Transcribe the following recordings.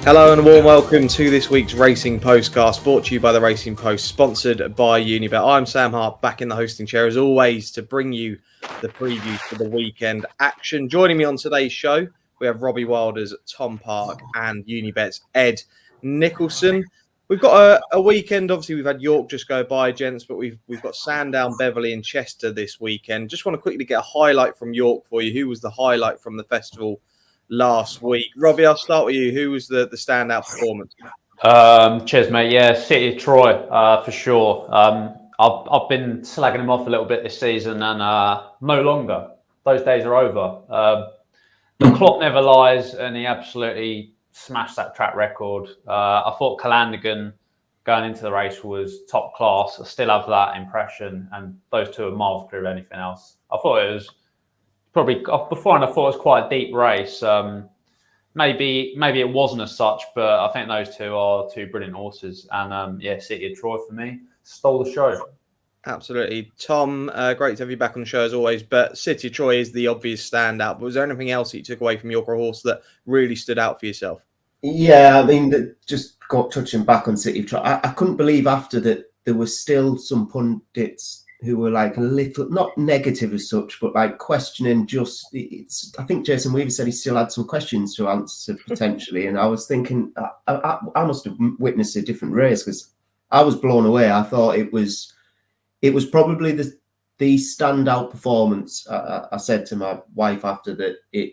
Hello and a warm welcome to this week's Racing Postcast, brought to you by the Racing Post, sponsored by Unibet. I'm Sam Hart, back in the hosting chair as always to bring you the previews for the weekend action. Joining me on today's show, we have Robbie Wilders, Tom Park and Unibet's Ed Nicholson. We've got a weekend, obviously we've had York just go by, gents, but we've got Sandown, Beverley and Chester this weekend. Just want to quickly get a highlight from York for you. Who was the highlight from the festival last week? Robbie, I'll start with you. Who was the standout performance? Cheers, mate. Yeah, City of Troy, for sure. I've been slagging them off a little bit this season, and no longer. Those days are over. The clock never lies, and he absolutely smashed that track record. I thought Calandigan going into the race was top class. I still have that impression, and those two are miles clear of anything else. I thought it was probably beforehand. I thought it was quite a deep race. Maybe it wasn't as such, but I think those two are two brilliant horses. And City of Troy for me stole the show. Absolutely. Tom, great to have you back on the show as always. But City of Troy is the obvious standout. But was there anything else that you took away from York Horse that really stood out for yourself? Yeah, I mean, just touching back on City of Troy, I couldn't believe after that there were still some pundits who were like a little, not negative as such, but like questioning I think Jason Weaver said he still had some questions to answer potentially. And I was thinking, I must have witnessed a different race because I was blown away. I thought it was probably the standout performance. I said to my wife after that, it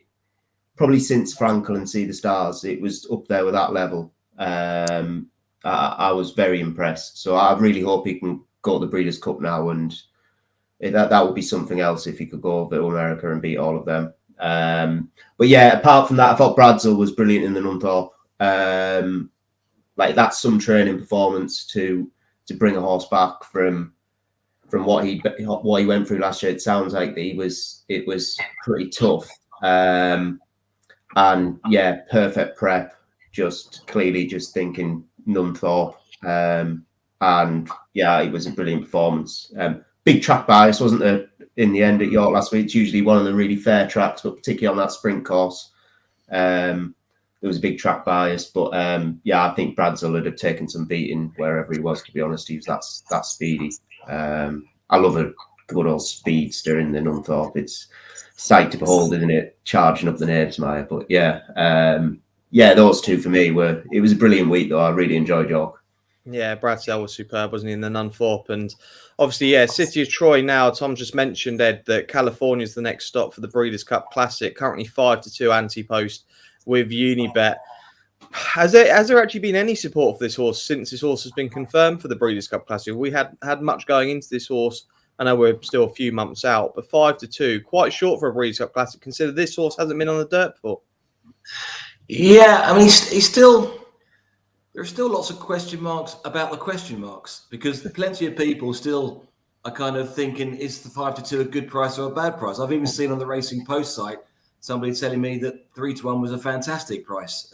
probably since Frankel and See the Stars, it was up there with that level. I was very impressed. So I really hope he can go to the Breeders' Cup now, and that would be something else if he could go over to America and beat all of them. But yeah, apart from that, I thought Bradsell was brilliant in the Nunthorpe. Like that's some training performance to bring a horse back from what he went through last year. It sounds like it was pretty tough. And yeah, perfect prep. Just clearly just thinking Nunthorpe. And yeah, it was a brilliant performance. Big track bias, wasn't there, in the end at York last week? It's usually one of the really fair tracks, but particularly on that sprint course, there was a big track bias. But yeah, I think Bradsell would have taken some beating wherever he was, to be honest. He was that speedy. I love a good old speedster in the Nunthorpe. It's sight to behold, isn't it? Charging up the Knavesmire. But yeah, those two for me it was a brilliant week, though. I really enjoyed York. Yeah, Bradsell was superb, wasn't he, in the Nunthorpe? And obviously, yeah, City of Troy now. Tom just mentioned, Ed, that California is the next stop for the Breeders' Cup Classic. Currently 5-2 anti-post with Unibet. Has there actually been any support for this horse since this horse has been confirmed for the Breeders' Cup Classic? We had much going into this horse. I know we're still a few months out, but 5-2, quite short for a Breeders' Cup Classic. Consider this horse hasn't been on the dirt before. Yeah, I mean, he's still. There are still lots of question marks about the question marks because plenty of people still are kind of thinking, is the 5-2 a good price or a bad price? I've even seen on the Racing Post site somebody telling me that 3-1 was a fantastic price.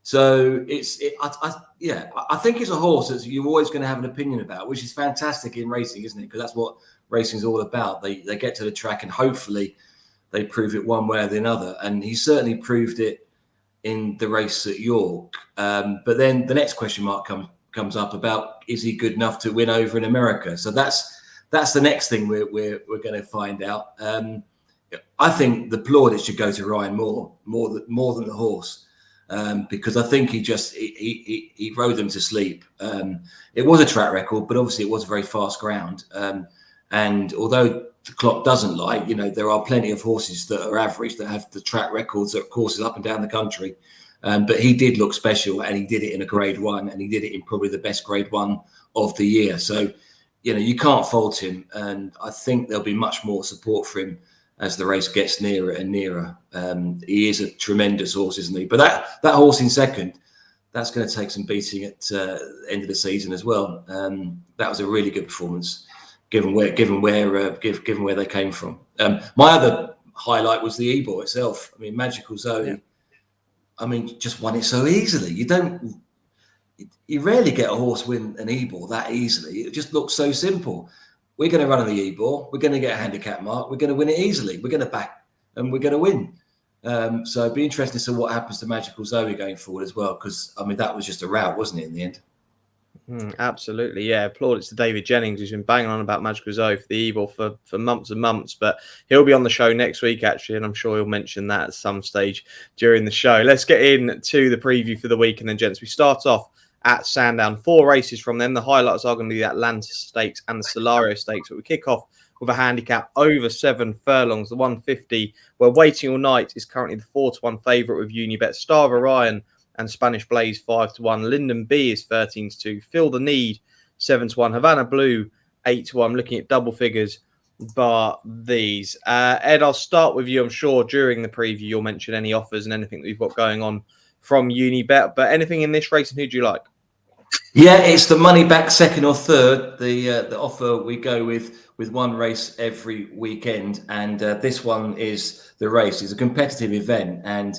So I think it's a horse that you're always going to have an opinion about, which is fantastic in racing, isn't it? Because that's what racing is all about. They get to the track and hopefully they prove it one way or the other. And he certainly proved it in the race at York. But then the next question mark comes up about, is he good enough to win over in America? So that's the next thing we're going to find out. I think the plaudits should go to Ryan Moore more than the horse, because I think he rode them to sleep. It was a track record, but obviously it was very fast ground. And although the clock doesn't lie, there are plenty of horses that are average that have the track records at courses up and down the country. But he did look special, and he did it in a Grade 1, and he did it in probably the best Grade 1 of the year. So, you can't fault him, and I think there'll be much more support for him as the race gets nearer and nearer. He is a tremendous horse, isn't he? But that horse in second, that's going to take some beating at the end of the season as well. That was a really good performance, given where they came from. My other highlight was the Ebor itself. I mean, Magical Zoe. Yeah. I mean, just won it so easily. You rarely get a horse win an Ebor that easily. It just looks so simple. We're going to run on the Ebor. We're going to get a handicap mark. We're going to win it easily. We're going to back and we're going to win. So it'd be interesting to see what happens to Magical Zoe going forward as well, because I mean that was just a rout, wasn't it, in the end? Absolutely, yeah. Plaudits to David Jennings, who's been banging on about Magical Zoe for the Evil for months and months, but he'll be on the show next week, actually, and I'm sure he'll mention that at some stage during the show. Let's get into the preview for the week, and then, gents, we start off at Sandown. 4 races from them. The highlights are going to be the Atalanta Stakes and the Solario Stakes, but we kick off with a handicap over 7 furlongs, the 150. We're waiting all night is currently the 4-1 favourite with Unibet. Star of Orion and Spanish Blaze 5-1. Linden B is 13-2. Feel the Need 7-1. Havana Blue 8-1. I'm looking at double figures, but these. Ed, I'll start with you. I'm sure during the preview you'll mention any offers and anything that we've got going on from Unibet. But anything in this race, and who do you like? Yeah, it's the money back second or third. The offer we go with one race every weekend, and this one is the race. It's a competitive event, and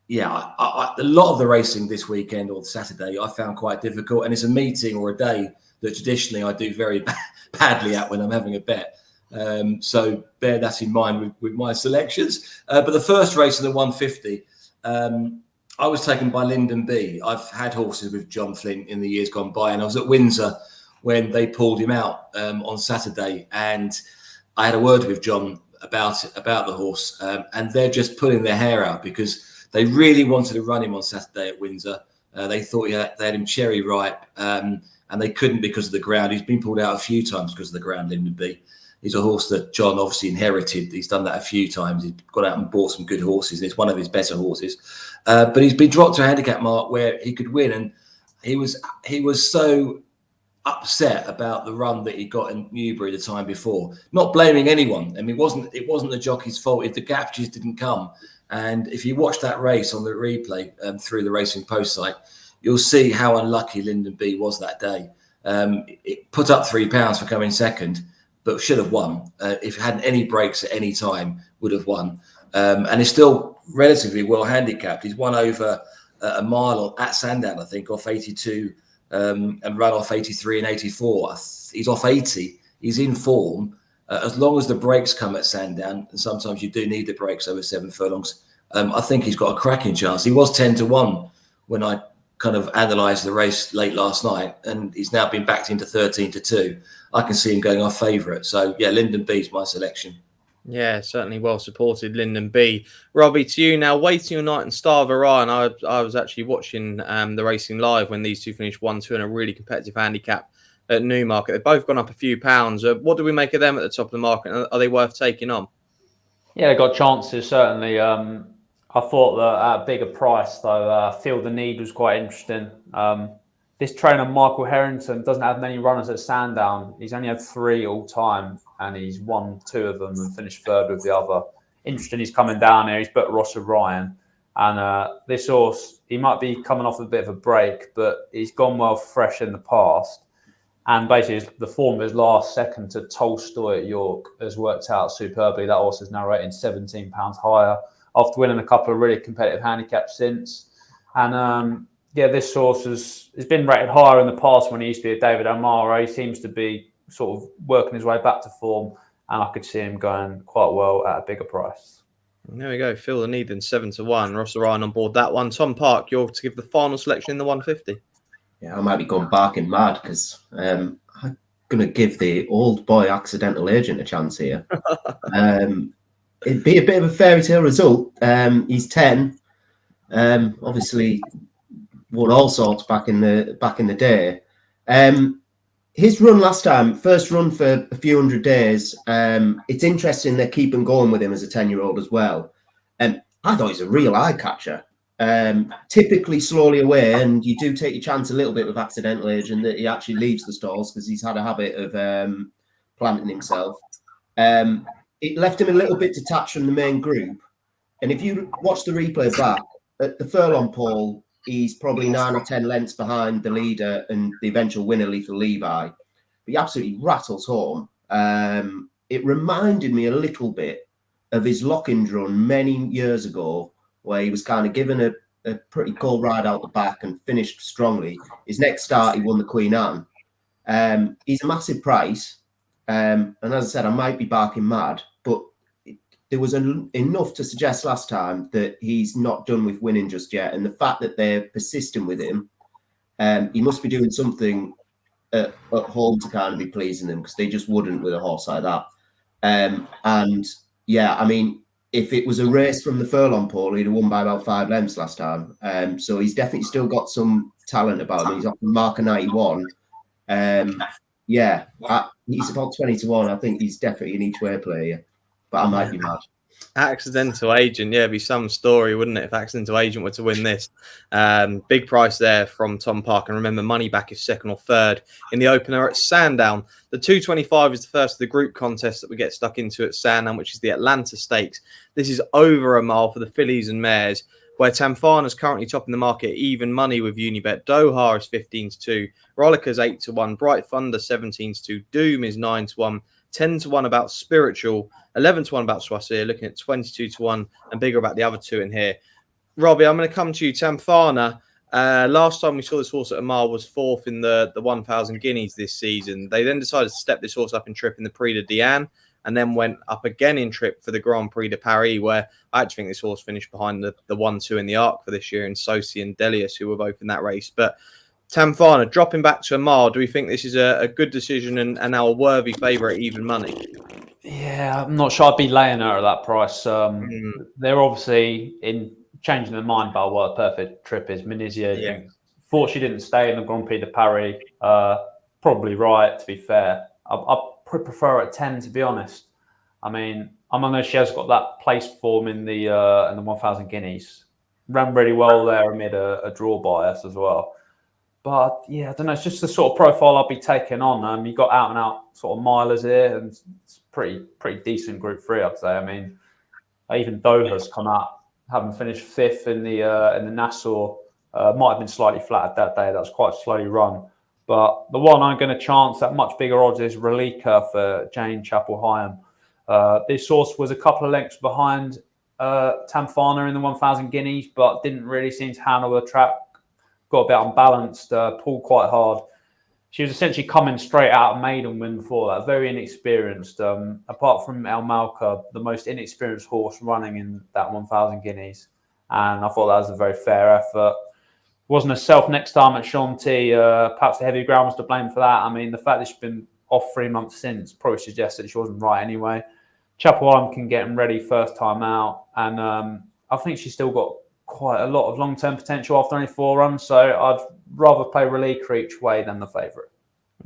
yeah, a lot of the racing this weekend or Saturday I found quite difficult, and it's a meeting or a day that traditionally I do very badly at when I'm having a bet. So bear that in mind with my selections. But the first race in the 150, I was taken by Linden B. I've had horses with John Flint in the years gone by, and I was at Windsor when they pulled him out on Saturday, and I had a word with John about the horse, and they're just pulling their hair out because they really wanted to run him on Saturday at Windsor. They thought they had him cherry ripe, and they couldn't because of the ground. He's been pulled out a few times because of the ground, Linden B. He's a horse that John obviously inherited. He's done that a few times. He's gone out and bought some good horses, and it's one of his better horses. But he's been dropped to a handicap mark where he could win, and he was so upset about the run that he got in Newbury the time before. Not blaming anyone. I mean, it wasn't the jockey's fault if the gap just didn't come. And if you watch that race on the replay through the Racing Post site, you'll see how unlucky Linden B was that day. It put up £3 for coming second, but should have won. If it hadn't any breaks at any time, would have won. And it's still relatively well handicapped. He's won over a mile at Sandown, I think, off 82 and run off 83 and 84. He's off 80. He's in form. As long as the breaks come at Sandown, and sometimes you do need the breaks over 7 furlongs, I think he's got a cracking chance. He was 10-1 when I kind of analysed the race late last night, and he's now been backed into 13-2. I can see him going off favourite. So, yeah, Linden B's my selection. Yeah, certainly well supported, Linden B. Robbie, to you now, Waiting All Night and Star of Orion. I was actually watching the racing live when these two finished 1-2 in a really competitive handicap at Newmarket. They've both gone up a few pounds. What do we make of them at the top of the market? Are they worth taking on? Yeah, they got chances, certainly. I thought that at a bigger price, though, Feel the Need was quite interesting. This trainer, Michael Harrington, doesn't have many runners at Sandown. He's only had 3 all time, and he's won 2 of them and finished 3rd with the other. Interesting, he's coming down here. He's beat Ross O'Brien. And this horse, he might be coming off a bit of a break, but he's gone well fresh in the past. And basically, the form of his last second to Tolstoy at York has worked out superbly. That horse is now rated £17 higher after winning a couple of really competitive handicaps since. And this horse has been rated higher in the past when he used to be a David O'Mara. He seems to be sort of working his way back to form, and I could see him going quite well at a bigger price. There we go. Feel the Need in 7-1. Ross Orion on board that one. Tom Park, you're to give the final selection in the 150. Yeah, I might be going barking mad because I'm going to give the old boy Accidental Agent a chance here. It'd be a bit of a fairy tale result. He's 10. Obviously, won all sorts back in the day. His run last time, first run for a few hundred days. It's interesting they're keeping going with him as a 10-year-old as well. I thought he's a real eye catcher. Typically slowly away, and you do take your chance a little bit with Accidental Agent that he actually leaves the stalls because he's had a habit of planting himself. It left him a little bit detached from the main group, and if you watch the replay back at the furlong pole, he's probably 9 or 10 lengths behind the leader and the eventual winner, Lethal Levi. But he absolutely rattles home. It reminded me a little bit of his Lockins run many years ago, where he was kind of given a pretty cool ride out the back and finished strongly. His next start, he won the Queen Anne. He's a massive price. And as I said, I might be barking mad, but there was enough to suggest last time that he's not done with winning just yet. And the fact that they're persistent with him, he must be doing something at home to kind of be pleasing them, because they just wouldn't with a horse like that. And yeah, I mean, if it was a race from the furlong pole, he'd have won by about 5 lengths last time. So he's definitely still got some talent about him. He's off the mark of 91. He's about 20 to 1. I think he's definitely an each way player, but I might be mad. Accidental Agent, yeah, it'd be some story, wouldn't it, if Accidental Agent were to win this? Big price there from Tom Park, and remember, money back is second or third in the opener at Sandown. The 225 is the first of the group contest that we get stuck into at Sandown, which is the Atalanta Stakes. This is over a mile for the fillies and mares, where Tamfana is currently topping the market, even money with Unibet. Doha is 15-2, Rollicker's 8-1, Bright Thunder 17-2, Doom is 9-1, 10-1 about Spiritual, 11-1 about Swasir, looking at 22-1 and bigger about the other two in here. Robbie, I'm going to come to you. Tamfana, last time we saw this horse at a mile was fourth in the 1,000 Guineas this season. They then decided to step this horse up in trip in the Prix de Diane, and then went up again in trip for the Grand Prix de Paris, where I actually think this horse finished behind the 1-2 in the Arc for this year, in Sosi and Delius, who were both in that race. But Tamfana, dropping back to a mile, do we think this is a good decision and now a worthy favourite, even money? Yeah, I'm not sure I'd be laying her at that price. They're obviously in changing their mind about what a perfect trip is. Menizia, thought she didn't stay in the Grand Prix de Paris. Probably right, to be fair. I prefer her at 10, to be honest. I mean, I know she has got that place form in the 1,000 Guineas. Ran really well there amid a draw bias as well. But yeah, I don't know. It's just the sort of profile I'll be taking on. You got out and out sort of milers here, and it's pretty decent Group 3, I'd say. I mean, even Doha's come out, having finished 5th in the Nassau. Might have been slightly flattered that day. That was quite slowly run. But the one I'm going to chance at much bigger odds is Relika for Jane Chapel-Hyam. This horse was a couple of lengths behind Tamfana in the 1,000 Guineas, but didn't really seem to handle the track. Got a bit unbalanced, pulled quite hard. She was essentially coming straight out of maiden win before that, very inexperienced. Apart from El Malka, the most inexperienced horse running in that 1,000 Guineas. And I thought that was a very fair effort. Wasn't herself next time at Chantilly. Perhaps the heavy ground was to blame for that. I mean, the fact that she's been off 3 months since probably suggests that she wasn't right anyway. Chapel-Hyam can get him ready first time out. And I think she's still got quite a lot of long-term potential after only 4 runs, so I'd rather play Relika each way than the favourite.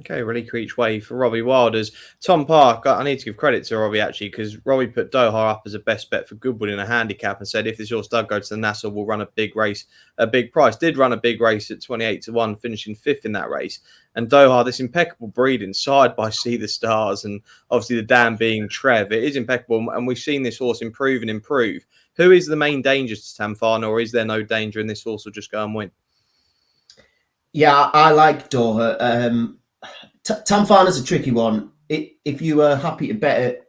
Okay, Relika each way for Robbie Wilders. Tom Park, I need to give credit to Robbie, actually, because Robbie put Doha up as a best bet for Goodwood in a handicap and said if this horse does go to the Nassau, we'll run a big race, a big price. Did run a big race at 28-1, finishing 5th in that race. And Doha, this impeccable breeding, side by See the Stars, and obviously the dam being Trev, it is impeccable, and we've seen this horse improve and improve. Who is the main danger to Tamfana, or is there no danger and this horse will just go and win? Yeah, I like Doha. Tamfana's a tricky one. If you are happy to bet it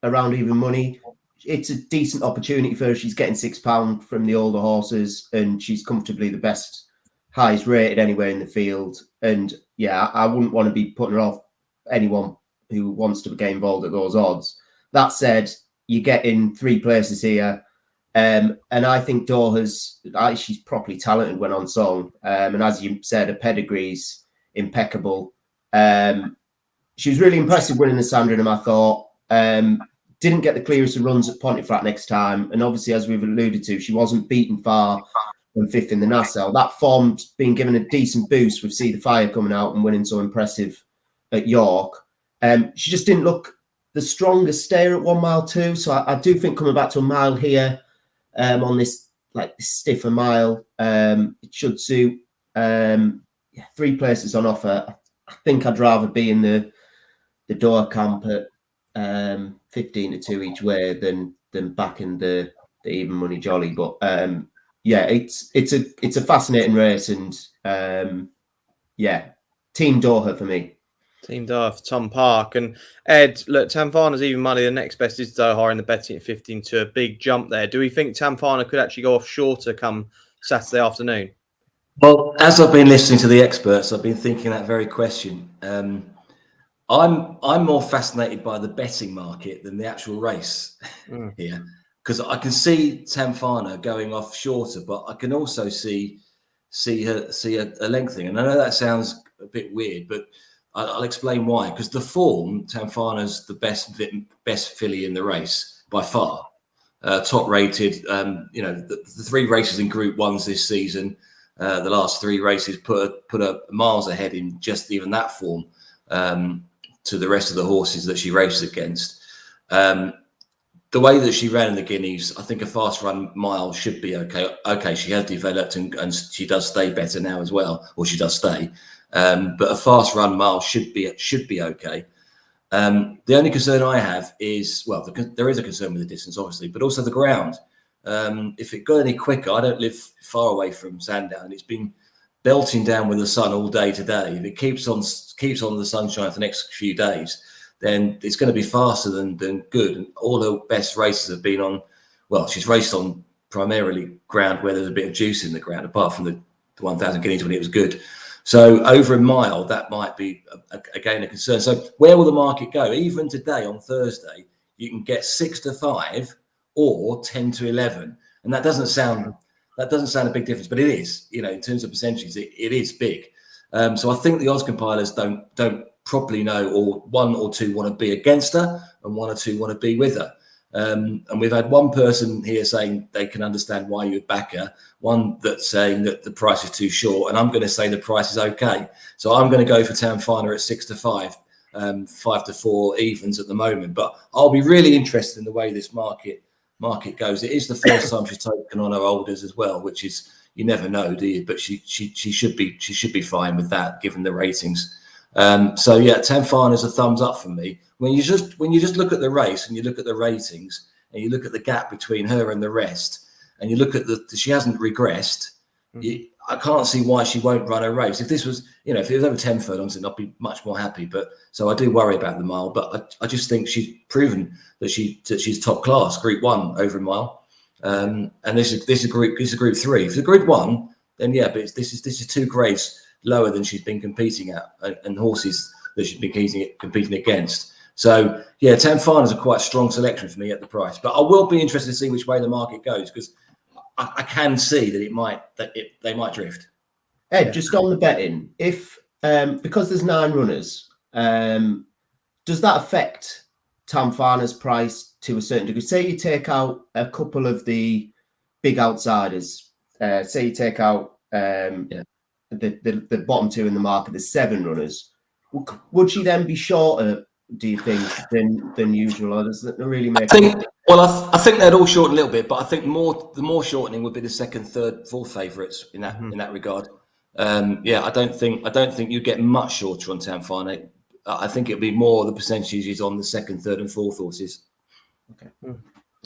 around even money, it's a decent opportunity for her. She's getting £6 from the older horses, and she's comfortably the best, highest rated anywhere in the field. And yeah, I wouldn't want to be putting her off anyone who wants to get involved at those odds. That said, you get in 3 places here. And I think she's properly talented when on song. And as you said, her pedigree's impeccable. She was really impressive winning the Sandringham, I thought. Didn't get the clearest of runs at Pontefract next time. And obviously, as we've alluded to, she wasn't beaten far from 5th in the Nassau. That form's been given a decent boost with See the Fire coming out and winning so impressive at York. She just didn't look the strongest stayer at 1 mile too. So I do think coming back to a mile here, on this stiffer mile, it should suit. 3 places on offer. I think I'd rather be in the Doha camp at 15-2 each way than back in the even money jolly. But yeah, it's a fascinating race, and Team Doha for me. Team Doha for Tom Park. And Ed, look, Tamfana's even money. The next best is Doha in the betting at 15 to a big jump there. Do we think Tamfana could actually go off shorter come Saturday afternoon? Well, as I've been listening to the experts, I've been thinking that very question. I'm more fascinated by the betting market than the actual race here, because I can see Tamfana going off shorter, but I can also see a lengthening. And I know that sounds a bit weird, but I'll explain why. Because the form, Tamfana's the best filly in the race by far, top rated. The 3 races in Group 1s this season, the last 3 races put her miles ahead in just even that form. To the rest of the horses that she races against. The way that she ran in the Guineas, I think a fast run mile should be okay. Okay, she has developed and she does stay better now as well, or she does stay. But a fast run mile should be okay. The only concern I have is, well, there is a concern with the distance, obviously, but also the ground. If it got any quicker, I don't live far away from Sandown. It's been belting down with the sun all day today. If it keeps on the sunshine for the next few days, then it's going to be faster than good. And all her best races have been on, well, she's raced on primarily ground where there's a bit of juice in the ground, apart from the 1,000 Guineas when it was good. So over a mile, that might be again a concern. So where will the market go? Even today on Thursday, you can get 6 to 5 or 10 to 11, and that doesn't sound a big difference, but it is. In terms of percentages, it is big. So I think the odds compilers don't properly know, or 1 or 2 want to be against her, and 1 or 2 want to be with her. And we've had one person here saying they can understand why you would back her, one that's saying that the price is too short, and I'm going to say the price is okay. So I'm going to go for Tamfana at 6 to 5, 5 to 4 evens at the moment. But I'll be really interested in the way this market goes. It is the first time she's taken on her olders as well, which is, you never know, do you? But she should be fine with that, given the ratings. So yeah, Tamfana is a thumbs up for me. When you just look at the race and you look at the ratings and you look at the gap between her and the rest, and you look at she hasn't regressed. I can't see why she won't run a race. If this was, if it was over 10 furlongs, then I'd be much more happy. But so I do worry about the mile, but I just think she's proven that she's top class, Group 1 over a mile. And this is Group 3. If it's a Group 1, then yeah, but this is 2 grades lower than she's been competing at, and horses that she's been competing against. So yeah, Tamfana is a quite strong selection for me at the price. But I will be interested to see which way the market goes, because I can see that they might drift. Ed, just on the betting, if because there's 9 runners, does that affect Tamfana's price to a certain degree? Say you take out a couple of the big outsiders. Say you take out the bottom 2 in the market. There's 7 runners. Would she then be shorter, do you think, than usual, or does that really make? I think they'd all shorten a little bit, but I think the more shortening would be the 2nd, 3rd, 4th favourites in that regard. I don't think you get much shorter on Tamfana. I think it'd be more the percentages on the 2nd, 3rd, and 4th horses.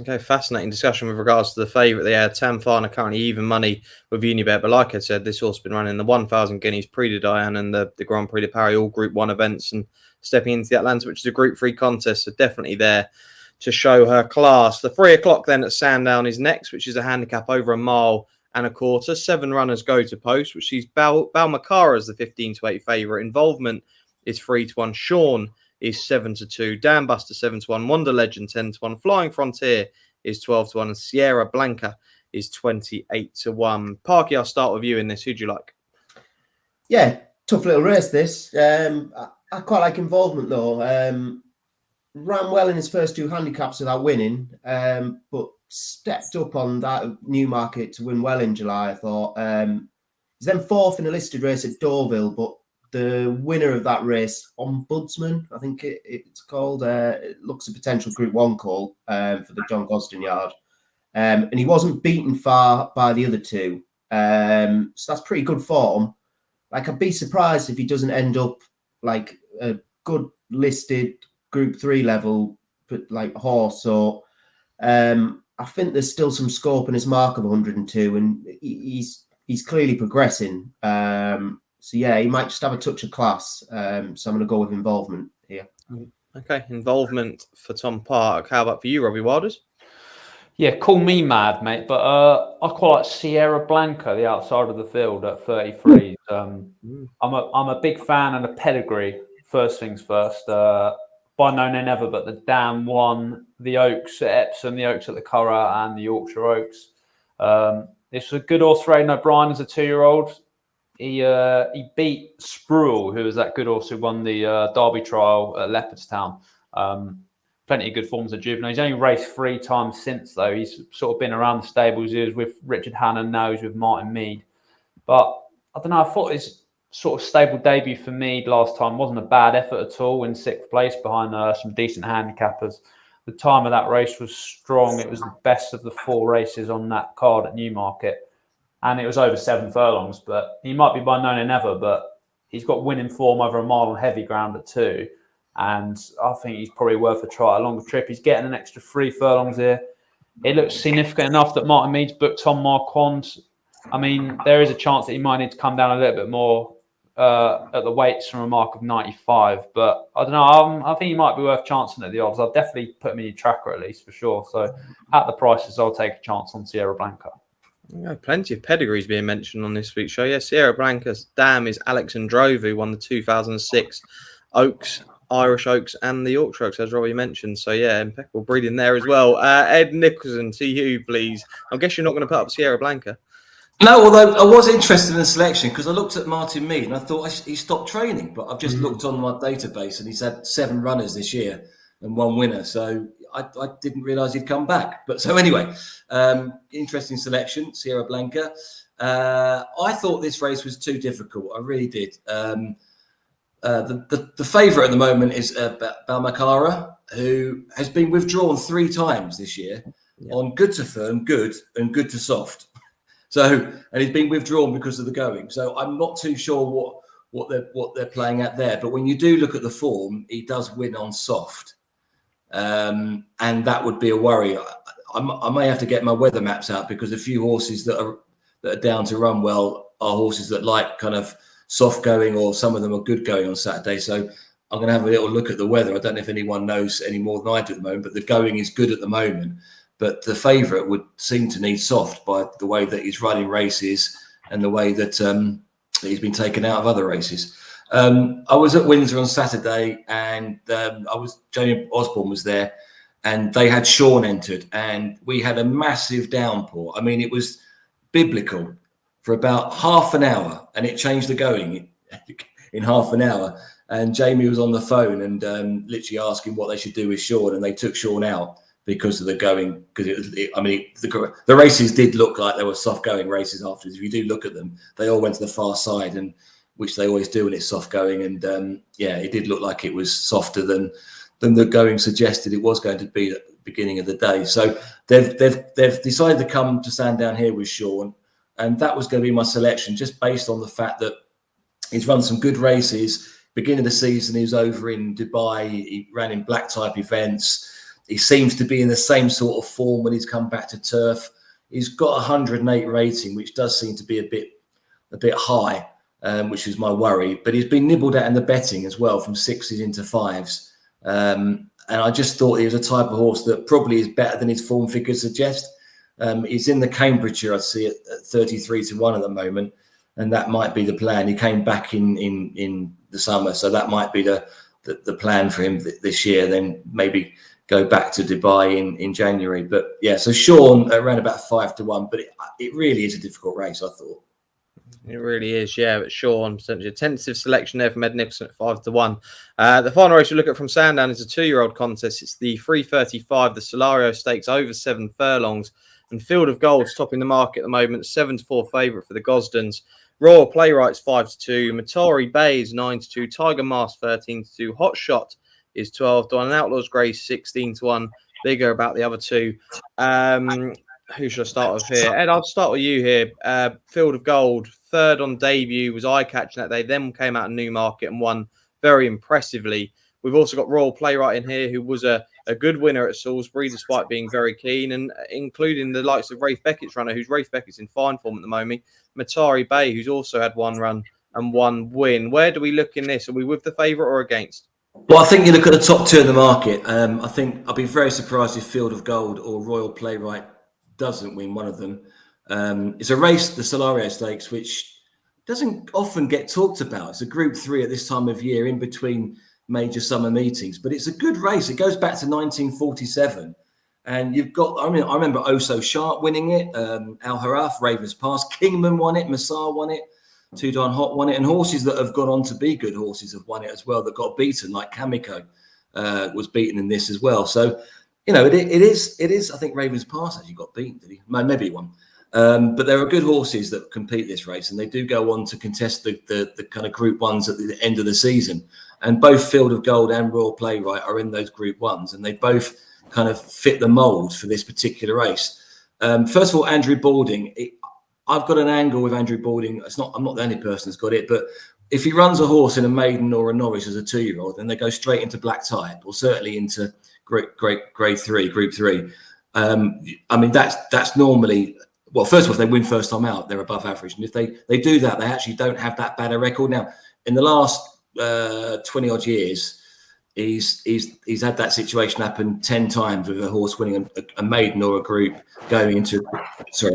Okay, fascinating discussion with regards to the favourite there. Tamfana currently even money with Unibet, but like I said, this horse has been running the 1,000 Guineas, Prix de Diane, and the Grand Prix de Paris, all Group 1 events, and stepping into the Atalanta, which is a Group 3 contest, so definitely there to show her class. The 3 o'clock then at Sandown is next, which is a handicap over a mile and a quarter. 7 runners go to post, which sees Balmakara as the 15 to 8 favourite. Involvement is 3 to 1. Sean is 7 to 2. Dan Buster 7 to 1. Wonder Legend 10 to 1. Flying Frontier is 12 to 1. And Sierra Blanca is 28 to 1. Parky, I'll start with you in this. Who'd you like? Yeah, tough little race this. I quite like Involvement though. Ran well in his first 2 handicaps without winning, but stepped up on that Newmarket to win well in July, I thought. He's then 4th in a listed race at Deauville, but the winner of that race, Ombudsman, I think it's called, it looks a potential Group 1 call for the John Gosden yard. And he wasn't beaten far by the other 2. So that's pretty good form. Like, I'd be surprised if he doesn't end up like a good listed Group 3 level, but like horse. So I think there's still some scope in his mark of 102, and he's clearly progressing. So yeah, he might just have a touch of class. So I'm going to go with Involvement here. Okay, Involvement for Tom Park. How about for you, Robbie Wilders? Yeah, call me mad, mate, but I quite like Sierra Blanca, the outside of the field at 33. I'm a big fan and a pedigree first things first. By no name ever, but the Dam won the Oaks at Epsom, the Oaks at the Curragh, and the Yorkshire Oaks. This was a good horse for Aidan O'Brien as a 2-year-old. He beat Spruill, who was that good horse who won the Derby trial at Leopardstown. Plenty of good forms of juvenile. He's only raced 3 times since, though. He's sort of been around the stables. He was with Richard Hannon, now he's with Martin Mead. But I don't know, I thought his sort of stable debut for Mead last time wasn't a bad effort at all, in 6th place behind some decent handicappers. The time of that race was strong. It was the best of the 4 races on that card at Newmarket. And it was over 7 furlongs. But he might be by no name ever, but he's got winning form over a mile on heavy ground at 2. And I think he's probably worth a try, a longer trip. He's getting an extra 3 furlongs here. It looks significant enough that Martin Mead's booked Tom Marquand. I mean, there is a chance that he might need to come down a little bit more at the weights from a mark of 95. But I don't know. I think he might be worth chancing at the odds. I'll definitely put him in your tracker at least, for sure. So at the prices, I'll take a chance on Sierra Blanca. Yeah, plenty of pedigrees being mentioned on this week's show. Yeah, Sierra Blanca's Dam is Alexandrova, who won the 2006 Oaks, Irish Oaks, and the Yorkshire Oaks, as Robbie mentioned. So yeah, impeccable breeding there as well. Ed Nicholson, to you, please. I guess you're not going to put up Sierra Blanca. No, although I was interested in the selection because I looked at Martin Mead and I thought he stopped training, but I've just looked on my database and he's had 7 runners this year and 1 winner. So I didn't realise he'd come back. But so anyway, interesting selection, Sierra Blanca. I thought this race was too difficult. I really did. The favourite at the moment is Balmakara, who has been withdrawn 3 times this year on good to firm, good, and good to soft. So, and he's been withdrawn because of the going. So I'm not too sure what they're playing at there. But when you do look at the form, he does win on soft, and that would be a worry. I may have to get my weather maps out because a few horses that are down to run well are horses that like kind of soft going, or some of them are good going on Saturday. So I'm going to have a little look at the weather. I don't know if anyone knows any more than I do at the moment, but the going is good at the moment. But the favourite would seem to need soft by the way that he's running races and the way that he's been taken out of other races. I was at Windsor on Saturday, and Jamie Osborne was there, and they had Sean entered, and we had a massive downpour. I mean, it was biblical for about half an hour, and it changed the going in half an hour. And Jamie was on the phone and literally asking what they should do with Sean, and they took Sean out because of the going. Because the races did look like they were soft going races afterwards. If you do look at them, they all went to the far side, and which they always do when it's soft going. And it did look like it was softer than the going suggested it was going to be at the beginning of the day. So they've decided to come to Sandown here with Sean, and that was going to be my selection, just based on the fact that he's run some good races. Beginning of the season, he was over in Dubai. He ran in black type events. He seems to be in the same sort of form when he's come back to turf. He's got 108 rating, which does seem to be a bit high, which is my worry. But he's been nibbled at in the betting as well, from 6s into 5s. And I just thought he was a type of horse that probably is better than his form figures suggest. He's in the Cambridgeshire, I see it at 33-1 at the moment, and that might be the plan. He came back in the summer, so that might be the plan for him this year. Then maybe go back to Dubai in January. But yeah, so Sean ran about 5-1, but it really is a difficult race, I thought. It really is, yeah. But Sean, potentially a tentative selection there from Ed Nicholson at 5-1. The final race we look at from Sandown is a 2-year-old contest. It's the 3:35, the Solario Stakes, over 7 furlongs. And Field of Gold's topping the market at the moment, 7-4 favourite for the Gosdens. Royal Playwrights 5-2, Matari Bay is 9-2, Tiger Mask 13-2, Hot Shot is 12-1, and Outlaws Grace 16-1. Bigger about the other 2. Who should I start with here? Ed, I'll start with you here. Field of Gold, 3rd on debut, was eye-catching that day, then came out in Newmarket and won very impressively. We've also got Royal Playwright in here, who was a good winner at Salisbury, despite being very keen, and including the likes of Rafe Beckett's runner, who's Rafe Beckett's in fine form at the moment, Matari Bay, who's also had 1 run and 1 win. Where do we look in this? Are we with the favourite or against? Well, I think you look at the top 2 in the market. I think I'll be very surprised if Field of Gold or Royal Playwright doesn't win one of them. It's a race, the Solario Stakes, which doesn't often get talked about. It's a Group 3 at this time of year, in between major summer meetings, but it's a good race. It goes back to 1947, and you've got. I remember Oso Sharp winning it. Al Haraf, Ravens Pass, Kingman won it. Massar won it. Two Darn Hot won it, and horses that have gone on to be good horses have won it as well. That got beaten, like Kamiko was beaten in this as well. So, it is. I think Ravens Pass actually got beaten. Did he? Maybe he won. But there are good horses that compete this race, and they do go on to contest the kind of Group 1s at the end of the season. And both Field of Gold and Royal Playwright are in those Group 1s, and they both kind of fit the mould for this particular race. First of all, Andrew Balding. I've got an angle with Andrew Balding. I'm not the only person that's got it, but if he runs a horse in a maiden or a novice as a 2-year-old, then they go straight into black type, or certainly into grade 3, Group 3. That's normally. Well, first of all, if they win first time out, they're above average. And if they do that, they actually don't have that bad a record. Now, in the last 20 odd years, he's had that situation happen 10 times with a horse winning a maiden or a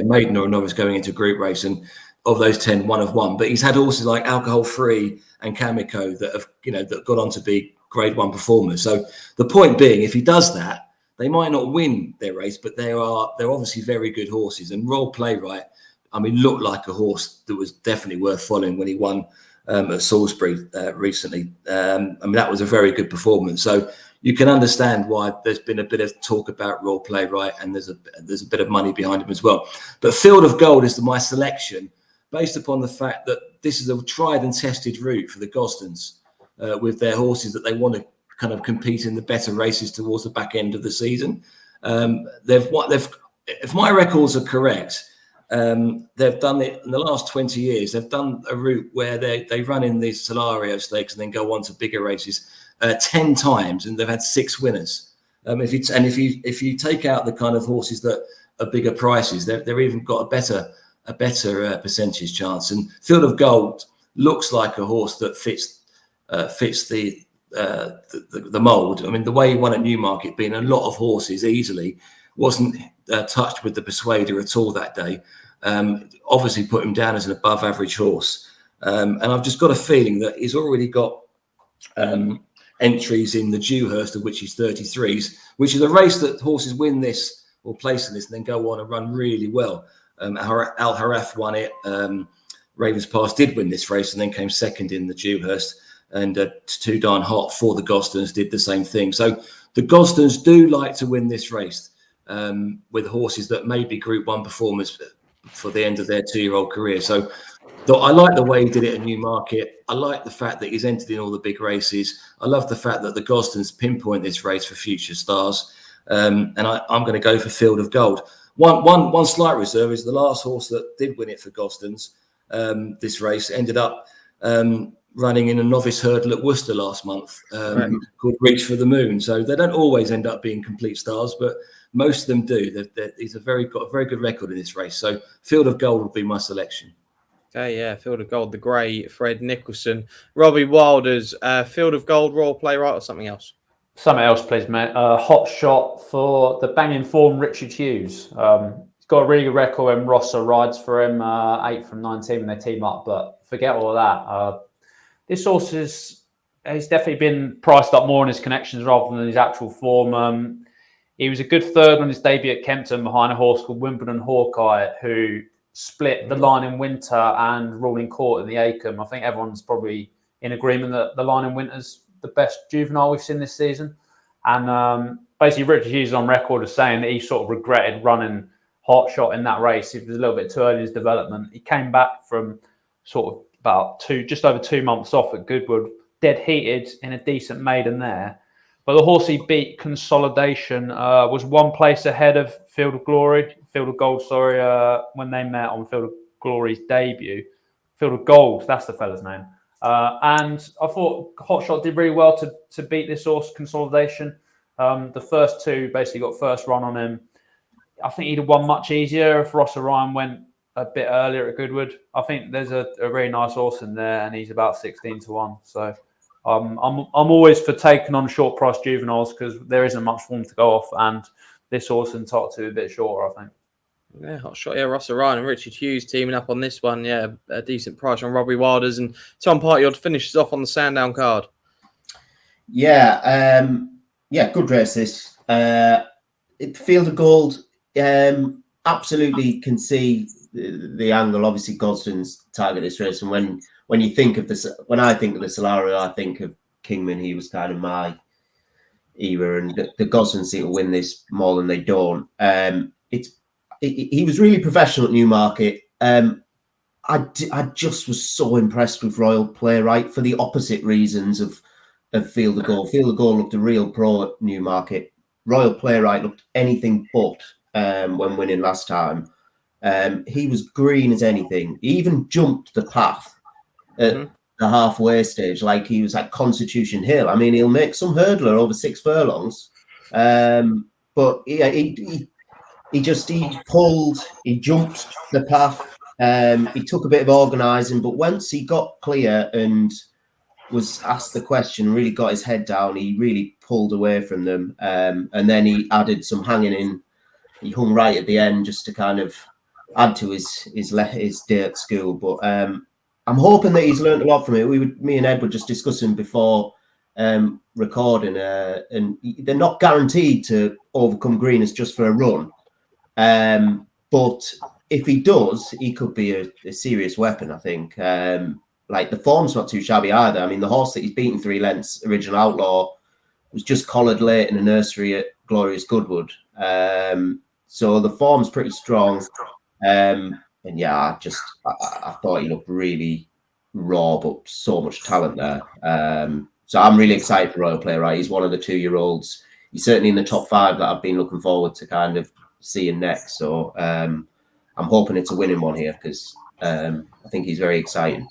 maiden or a novice going into a group race. And of those 10, 1 have won. But he's had horses like Alcohol Free and Kamiko that have, that got on to be grade 1 performers. So the point being, if he does that, they might not win their race, but they're obviously very good horses. And Royal Playwright, looked like a horse that was definitely worth following when he won at Salisbury recently. That was a very good performance. So you can understand why there's been a bit of talk about Royal Playwright, and there's a bit of money behind him as well. But Field of Gold is my selection based upon the fact that this is a tried and tested route for the Gosdens with their horses that they want to kind of compete in the better races towards the back end of the season. If my records are correct, they've done it in the last 20 years. They've done a route where they run in these Solario Stakes and then go on to bigger races 10 times, and they've had 6 winners. If you take out the kind of horses that are bigger prices, they've even got a better percentage chance. And Field of Gold looks like a horse that fits the mould. The way he won at Newmarket, being a lot of horses easily, wasn't touched with the Persuader at all that day. Obviously put him down as an above average horse. And I've just got a feeling that he's already got entries in the Dewhurst, of which he's 33s, which is a race that horses win this or place in this and then go on and run really well. Al Haraf won it. Ravens Pass did win this race and then came second in the Dewhurst. And Two Darn Hot for the Gosdens did the same thing. So the Gosdens do like to win this race with horses that may be Group 1 performers for the end of their 2-year-old career. So I like the way he did it at Newmarket. I like the fact that he's entered in all the big races. I love the fact that the Gosdens pinpoint this race for future stars. And I'm going to go for Field of Gold. One slight reserve is the last horse that did win it for Gosdens. This race ended up running in a novice hurdle at Worcester last month called Reach for the Moon. So they don't always end up being complete stars, but most of them do. He's got a very good record in this race. So Field of Gold will be my selection. Okay, yeah, Field of Gold, the grey Fred Nicholson. Robbie Wilders, Field of Gold, Royal Playwright, or something else? Something else, please, mate. Hot shot for the banging form Richard Hughes. He's got a really good record when Rosser rides for him, 8 from 19 when they team up, but forget all of that. This horse he's definitely been priced up more in his connections rather than his actual form. He was a good third on his debut at Kempton behind a horse called Wimbledon Hawkeye, who split the line in Winter and Ruling Court in the Acomb. I think everyone's probably in agreement that the line in Winter's the best juvenile we've seen this season. And basically Richard Hughes is on record as saying that he sort of regretted running Hot Shot in that race. It was a little bit too early in his development. He came back from sort of just over 2 months off at Goodwood, dead heated in a decent maiden there. But the horse he beat, Consolidation, was 1 place ahead of Field of Gold, when they met on Field of Glory's debut. Field of Gold, that's the fella's name. And I thought Hot Shot did really well to beat this horse, Consolidation. The first 2 basically got first run on him. I think he'd have won much easier if Ross Orion went a bit earlier at Goodwood. I think there's a really nice horse in there, and he's about 16-1. So I'm always for taking on short price juveniles because there isn't much form to go off, and this horse and top 2 a bit shorter, I think. Yeah, hot shot. Yeah, Russell Ryan and Richard Hughes teaming up on this one. Yeah, a decent price on Robbie Wilders. And Tom Partey finishes off on the Sandown card. Yeah, good race this. Field of Gold, absolutely can see the angle. Obviously, Gosden's target this race, and when you think of this, when I think of the Solario, I think of Kingman. He was kind of my era, and the Gosden seem to win this more than they don't. He was really professional at Newmarket. I just was so impressed with Royal Playwright for the opposite reasons of Field of Gold. Field of Gold looked a real pro at Newmarket. Royal Playwright looked anything but when winning last time. He was green as anything. He even jumped the path at the halfway stage like he was at Constitution Hill. I mean, he'll make some hurdler over 6 furlongs. But he pulled, he jumped the path. He took a bit of organising, but once he got clear and was asked the question, really got his head down, he really pulled away from them. And then he added some hanging in. He hung right at the end just to kind of add to his day at school. But I'm hoping that he's learned a lot from it. Me and Ed were just discussing before recording, and they're not guaranteed to overcome Guineas just for a run. But if he does, he could be a serious weapon, I think. Like, the form's not too shabby either. I mean, the horse that he's beaten 3 lengths, Original Outlaw, was just collared late in a nursery at Glorious Goodwood. So the form's pretty strong. And yeah, I thought he looked really raw, but so much talent there. So I'm really excited for Royal Playwright. He's one of the 2-year-olds. He's certainly in the top 5 that I've been looking forward to kind of seeing next. So I'm hoping it's a winning one here, because I think he's very exciting.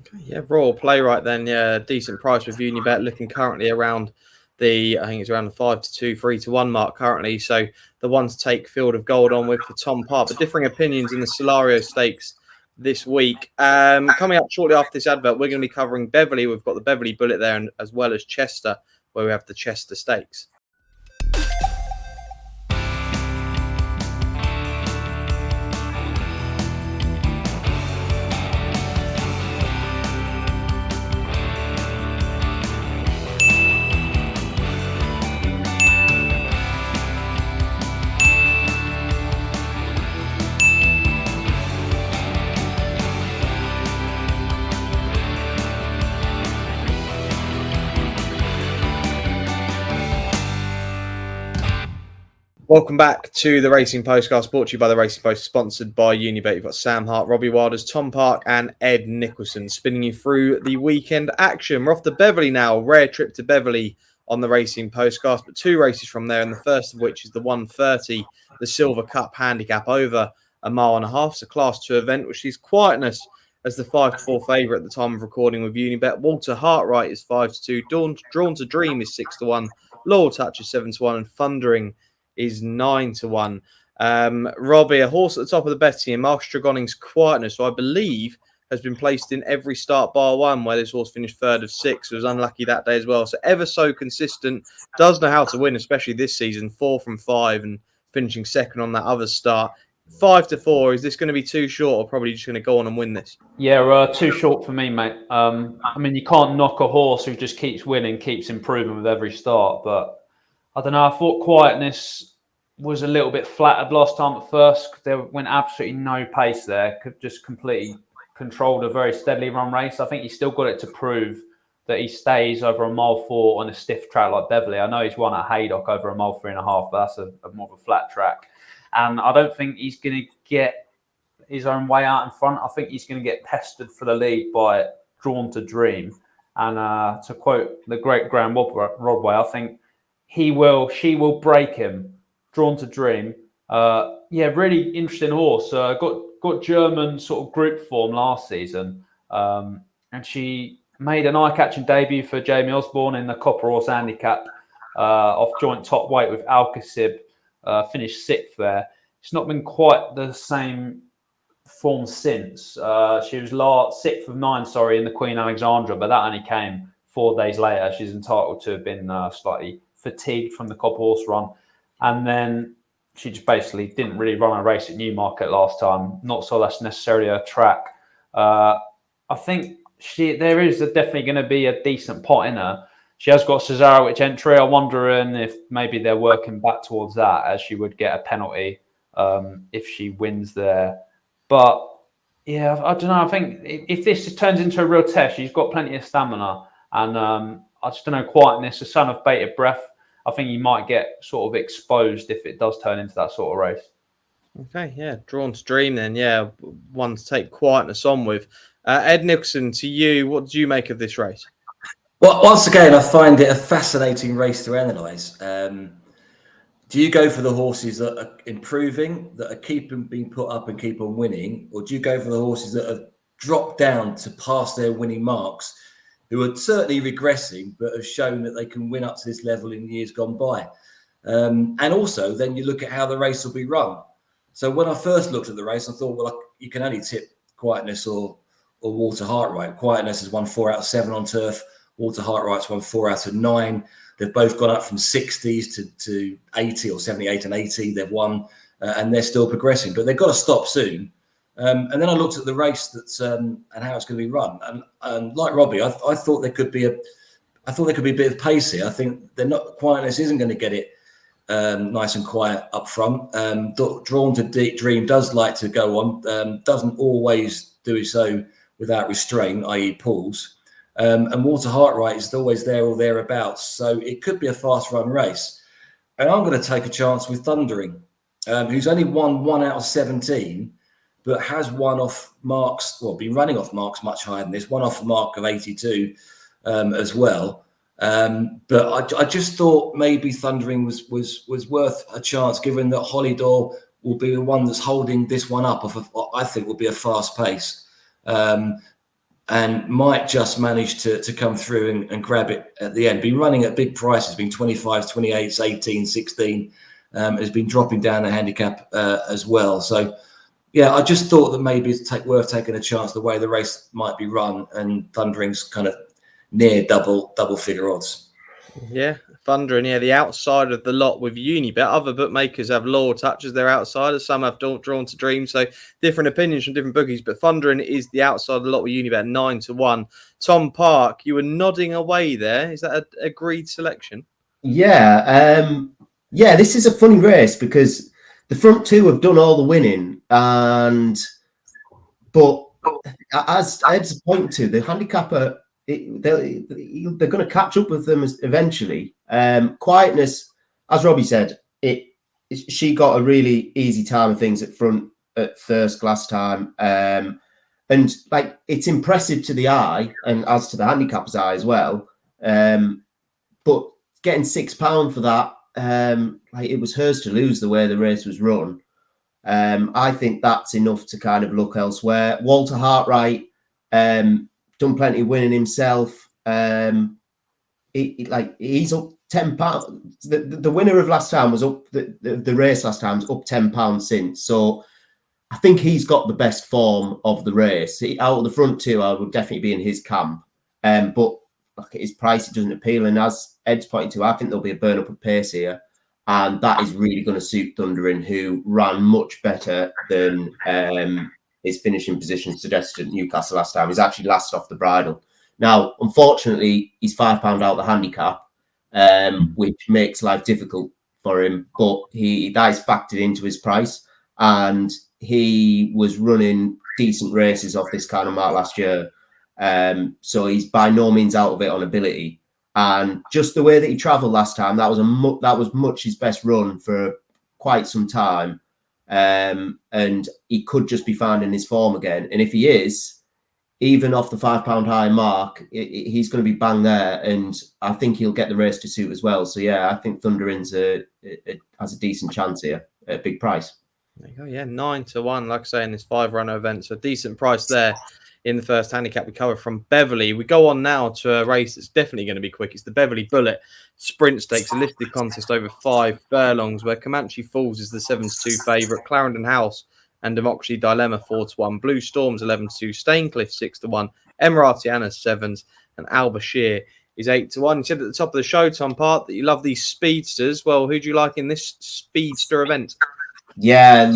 Okay, yeah, Royal Playwright then. Yeah, decent price with Unibet, looking currently around I think it's around the 5 to 2, 3 to 1 mark currently. So the one to take Field of Gold on with for Tom Part. But differing opinions in the Solario Stakes this week. Coming up shortly after this advert, we're going to be covering Beverley. We've got the Beverley Bullet there, and as well as Chester, where we have the Chester Stakes. Welcome back to the Racing Postcast, brought to you by the Racing Post, sponsored by Unibet. You've got Sam Hart, Robbie Wilders, Tom Park and Ed Nicholson spinning you through the weekend action. We're off to Beverley now, rare trip to Beverley on the Racing Postcast, but 2 races from there, and the first of which is the 1:30, the Silver Cup Handicap, over 1.5 miles. It's a Class 2 event, which is quietness as the 5 to 4 favourite at the time of recording with Unibet. Walter Hartright is 5 to 2, Drawn to Dream is 6 to 1, Loyal Touch is 7 to 1, and Thundering is 9 to 1. Robbie, a horse at the top of the betting, and Marcus Tregoning's Quietness, who I believe has been placed in every start bar one, where this horse finished 3rd of 6. Was unlucky that day as well. So ever so consistent, does know how to win, especially this season. 4 from 5 and finishing 2nd on that other start. 5 to 4. Is this going to be too short, or probably just going to go on and win this? Yeah, too short for me, mate. I mean, you can't knock a horse who just keeps winning, keeps improving with every start, but I don't know. I thought Quietness was a little bit flattered last time at first. There went absolutely no pace there. Could just completely controlled a very steadily run race. I think he's still got it to prove that he stays over 1.4 miles on a stiff track like Beverley. I know he's won at Haydock over 1.3.5 miles, but that's a more of a flat track. And I don't think he's going to get his own way out in front. I think he's going to get pestered for the lead by Drawn to Dream. And to quote the great Graham Rodway, I think she will break him. Drawn to Dream. Really interesting horse. Got German sort of group form last season. And she made an eye-catching debut for Jamie Osborne in the Copper Horse Handicap off joint top weight with Alcacib. Finished 6th there. It's not been quite the same form since. She was 6th of 9, in the Queen Alexandra, but that only came 4 days later. She's entitled to have been slightly fatigued from the Copper Horse run. And then she just basically didn't really run a race at Newmarket last time. Not so that's necessarily her track. I think there is definitely going to be a decent pot in her. She has got Cesaro entry. I'm wondering if maybe they're working back towards that, as she would get a penalty if she wins there. But yeah, I don't know. I think if this just turns into a real test, she's got plenty of stamina, and I just don't know, Quietness, the son of bated breath. I think he might get sort of exposed if it does turn into that sort of race. Okay, yeah, Drawn to Dream then. Yeah, one to take Quietness on with. Ed Nicholson, to you, what do you make of this race? Well, once again, I find it a fascinating race to analyse. Do you go for the horses that are improving, that are being put up and keep on winning, or do you go for the horses that have dropped down to pass their winning marks, who are certainly regressing, but have shown that they can win up to this level in years gone by? And also, then you look at how the race will be run. So when I first looked at the race, I thought, well, you can only tip Quietness or Walter Hartright. Quietness has won 4 out of 7 on turf. Walter Hartright's won 4 out of 9. They've both gone up from 60s to 80 or 78 and 80. They've won and they're still progressing, but they've got to stop soon. And then I looked at the race and how it's going to be run. And like Robbie, I thought there could be a bit of pace here. I think Quietness isn't going to get it nice and quiet up front. Drawn to Dream does like to go on, doesn't always do so without restraint, i.e. pulls. And Walter Hartright is always there or thereabouts. So it could be a fast run race. And I'm going to take a chance with Thundering, who's only won 1 out of 17, but has won off marks, been running off marks much higher than this, one off a mark of 82 as well. But I just thought maybe Thundering was worth a chance, given that Hollydore will be the one that's holding this one up of what I think will be a fast pace. And might just manage to come through and grab it at the end. Been running at big prices, been 25, 28, 18, 16. Has been dropping down the handicap as well. So, yeah, I just thought that maybe it's worth taking a chance the way the race might be run, and Thundering's kind of near double figure odds. Yeah, Thundering, the outside of the lot with Unibet. Other bookmakers have Law Touch as their outsiders. Some have Drawn to Dream. So different opinions from different bookies. But Thundering is the outside of the lot with Unibet, 9-1. Tom Park, you were nodding away there. Is that an agreed selection? Yeah. This is a funny race because the front two have done all the winning. But as Ed's pointed to, the handicapper, they're going to catch up with them eventually. Quietness, as Robbie said, she got a really easy time of things at front at first last time, and it's impressive to the eye and as to the handicapper's eye as well. But getting £6 for that, it was hers to lose the way the race was run. I think that's enough to kind of look elsewhere. Walter Hartright, done plenty of winning himself. He's up £10. The winner of last time was up. The race last time was up £10 since. So I think he's got the best form of the race. Out of the front two, I would definitely be in his camp. But his price, it doesn't appeal. And as Ed's pointing to, I think there'll be a burn up of pace here. And that is really going to suit Thundering, who ran much better than his finishing position suggested at Newcastle last time. He's actually last off the bridle. Now, unfortunately, he's £5 out the handicap, which makes life difficult for him. But that is factored into his price. And he was running decent races off this kind of mark last year. So he's by no means out of it on ability. And just the way that he travelled last time, that was much his best run for quite some time. And he could just be finding his form again. And if he is, even off the £5 high mark, he's going to be bang there. And I think he'll get the race to suit as well. So, yeah, I think Thundering's has a decent chance here at a big price. There you go, 9-1, like I say, in this 5-runner event. So a decent price there. In the first handicap we cover from Beverley. We go on now to a race that's definitely going to be quick. It's the Beverley Bullet Sprint Stakes, a listed contest over 5 furlongs, where Comanche Falls is the 7-2 favourite, Clarendon House and Democracy Dilemma 4-1, Blue Storms 11-2, Staincliffe 6-1, Emirati Anna 7s, and Al Bashir is 8-1. You said at the top of the show, Tom Part, that you love these speedsters. Well, who do you like in this speedster event? Yeah,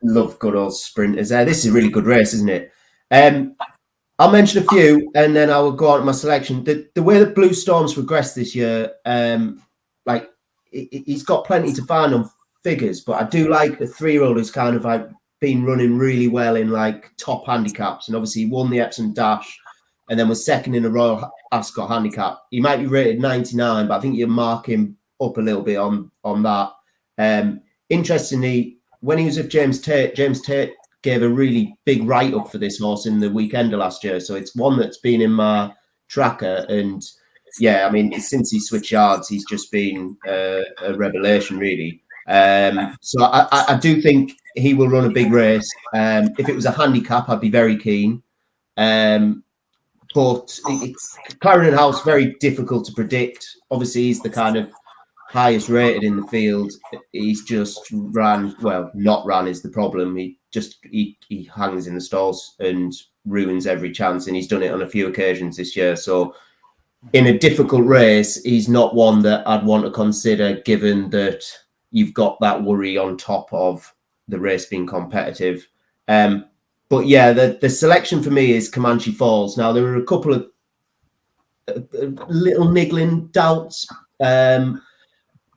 love good old sprinters. This is a really good race, isn't it? I'll mention a few, and then I will go on to my selection. The way that Blue Storm's progressed this year, like he's got plenty to find on figures, but I do like the 3-year-old who's kind of like been running really well in like top handicaps, and obviously he won the Epsom Dash, and then was second in the Royal Ascot Handicap. He might be rated 99, but I think you mark him up a little bit on that. Interestingly, when he was with James Tate gave a really big write-up for this horse in the weekend of last year. So it's one that's been in my tracker. And yeah, I mean, since he switched yards, he's just been a revelation, really. So I do think he will run a big race. If it was a handicap, I'd be very keen. But it's Clarendon House, very difficult to predict. Obviously, he's the kind of highest rated in the field. He's just not ran is the problem. He hangs in the stalls and ruins every chance, and he's done it on a few occasions this year. So in a difficult race, he's not one that I'd want to consider, given that you've got that worry on top of the race being competitive. But yeah, the selection for me is Comanche Falls. Now, there were a couple of little niggling doubts,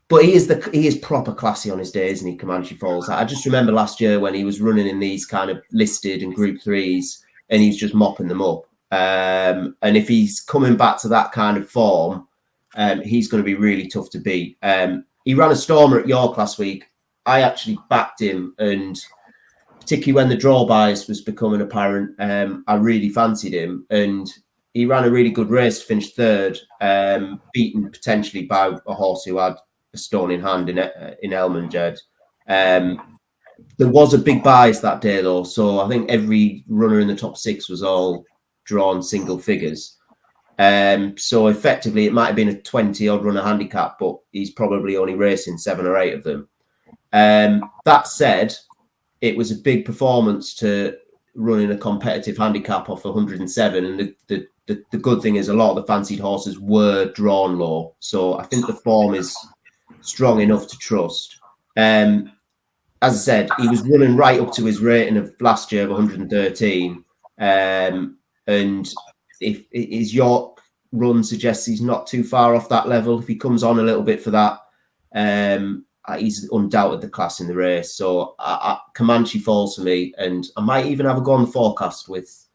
but he is proper classy on his day, isn't he, Comanche Falls? I just remember last year when he was running in these kind of listed and Group 3s, and he was just mopping them up. And if he's coming back to that kind of form, he's going to be really tough to beat. He ran a stormer at York last week. I actually backed him, and particularly when the draw bias was becoming apparent, I really fancied him, and he ran a really good race to finish third, beaten potentially by a horse who had a stone in hand in Elmanjed. There was a big bias that day, though, so I think every runner in the top 6 was all drawn single figures. So effectively, it might have been a 20-odd runner handicap, but he's probably only racing 7 or 8 of them. That said, it was a big performance to run in a competitive handicap off 107, and the good thing is a lot of the fancied horses were drawn low, so I think the form is strong enough to trust. As I said, he was running right up to his rating of last year of 113, and if his York run suggests he's not too far off that level, if he comes on a little bit for that, he's undoubted the class in the race. So Comanche Falls for me, and I might even have a go on the forecast with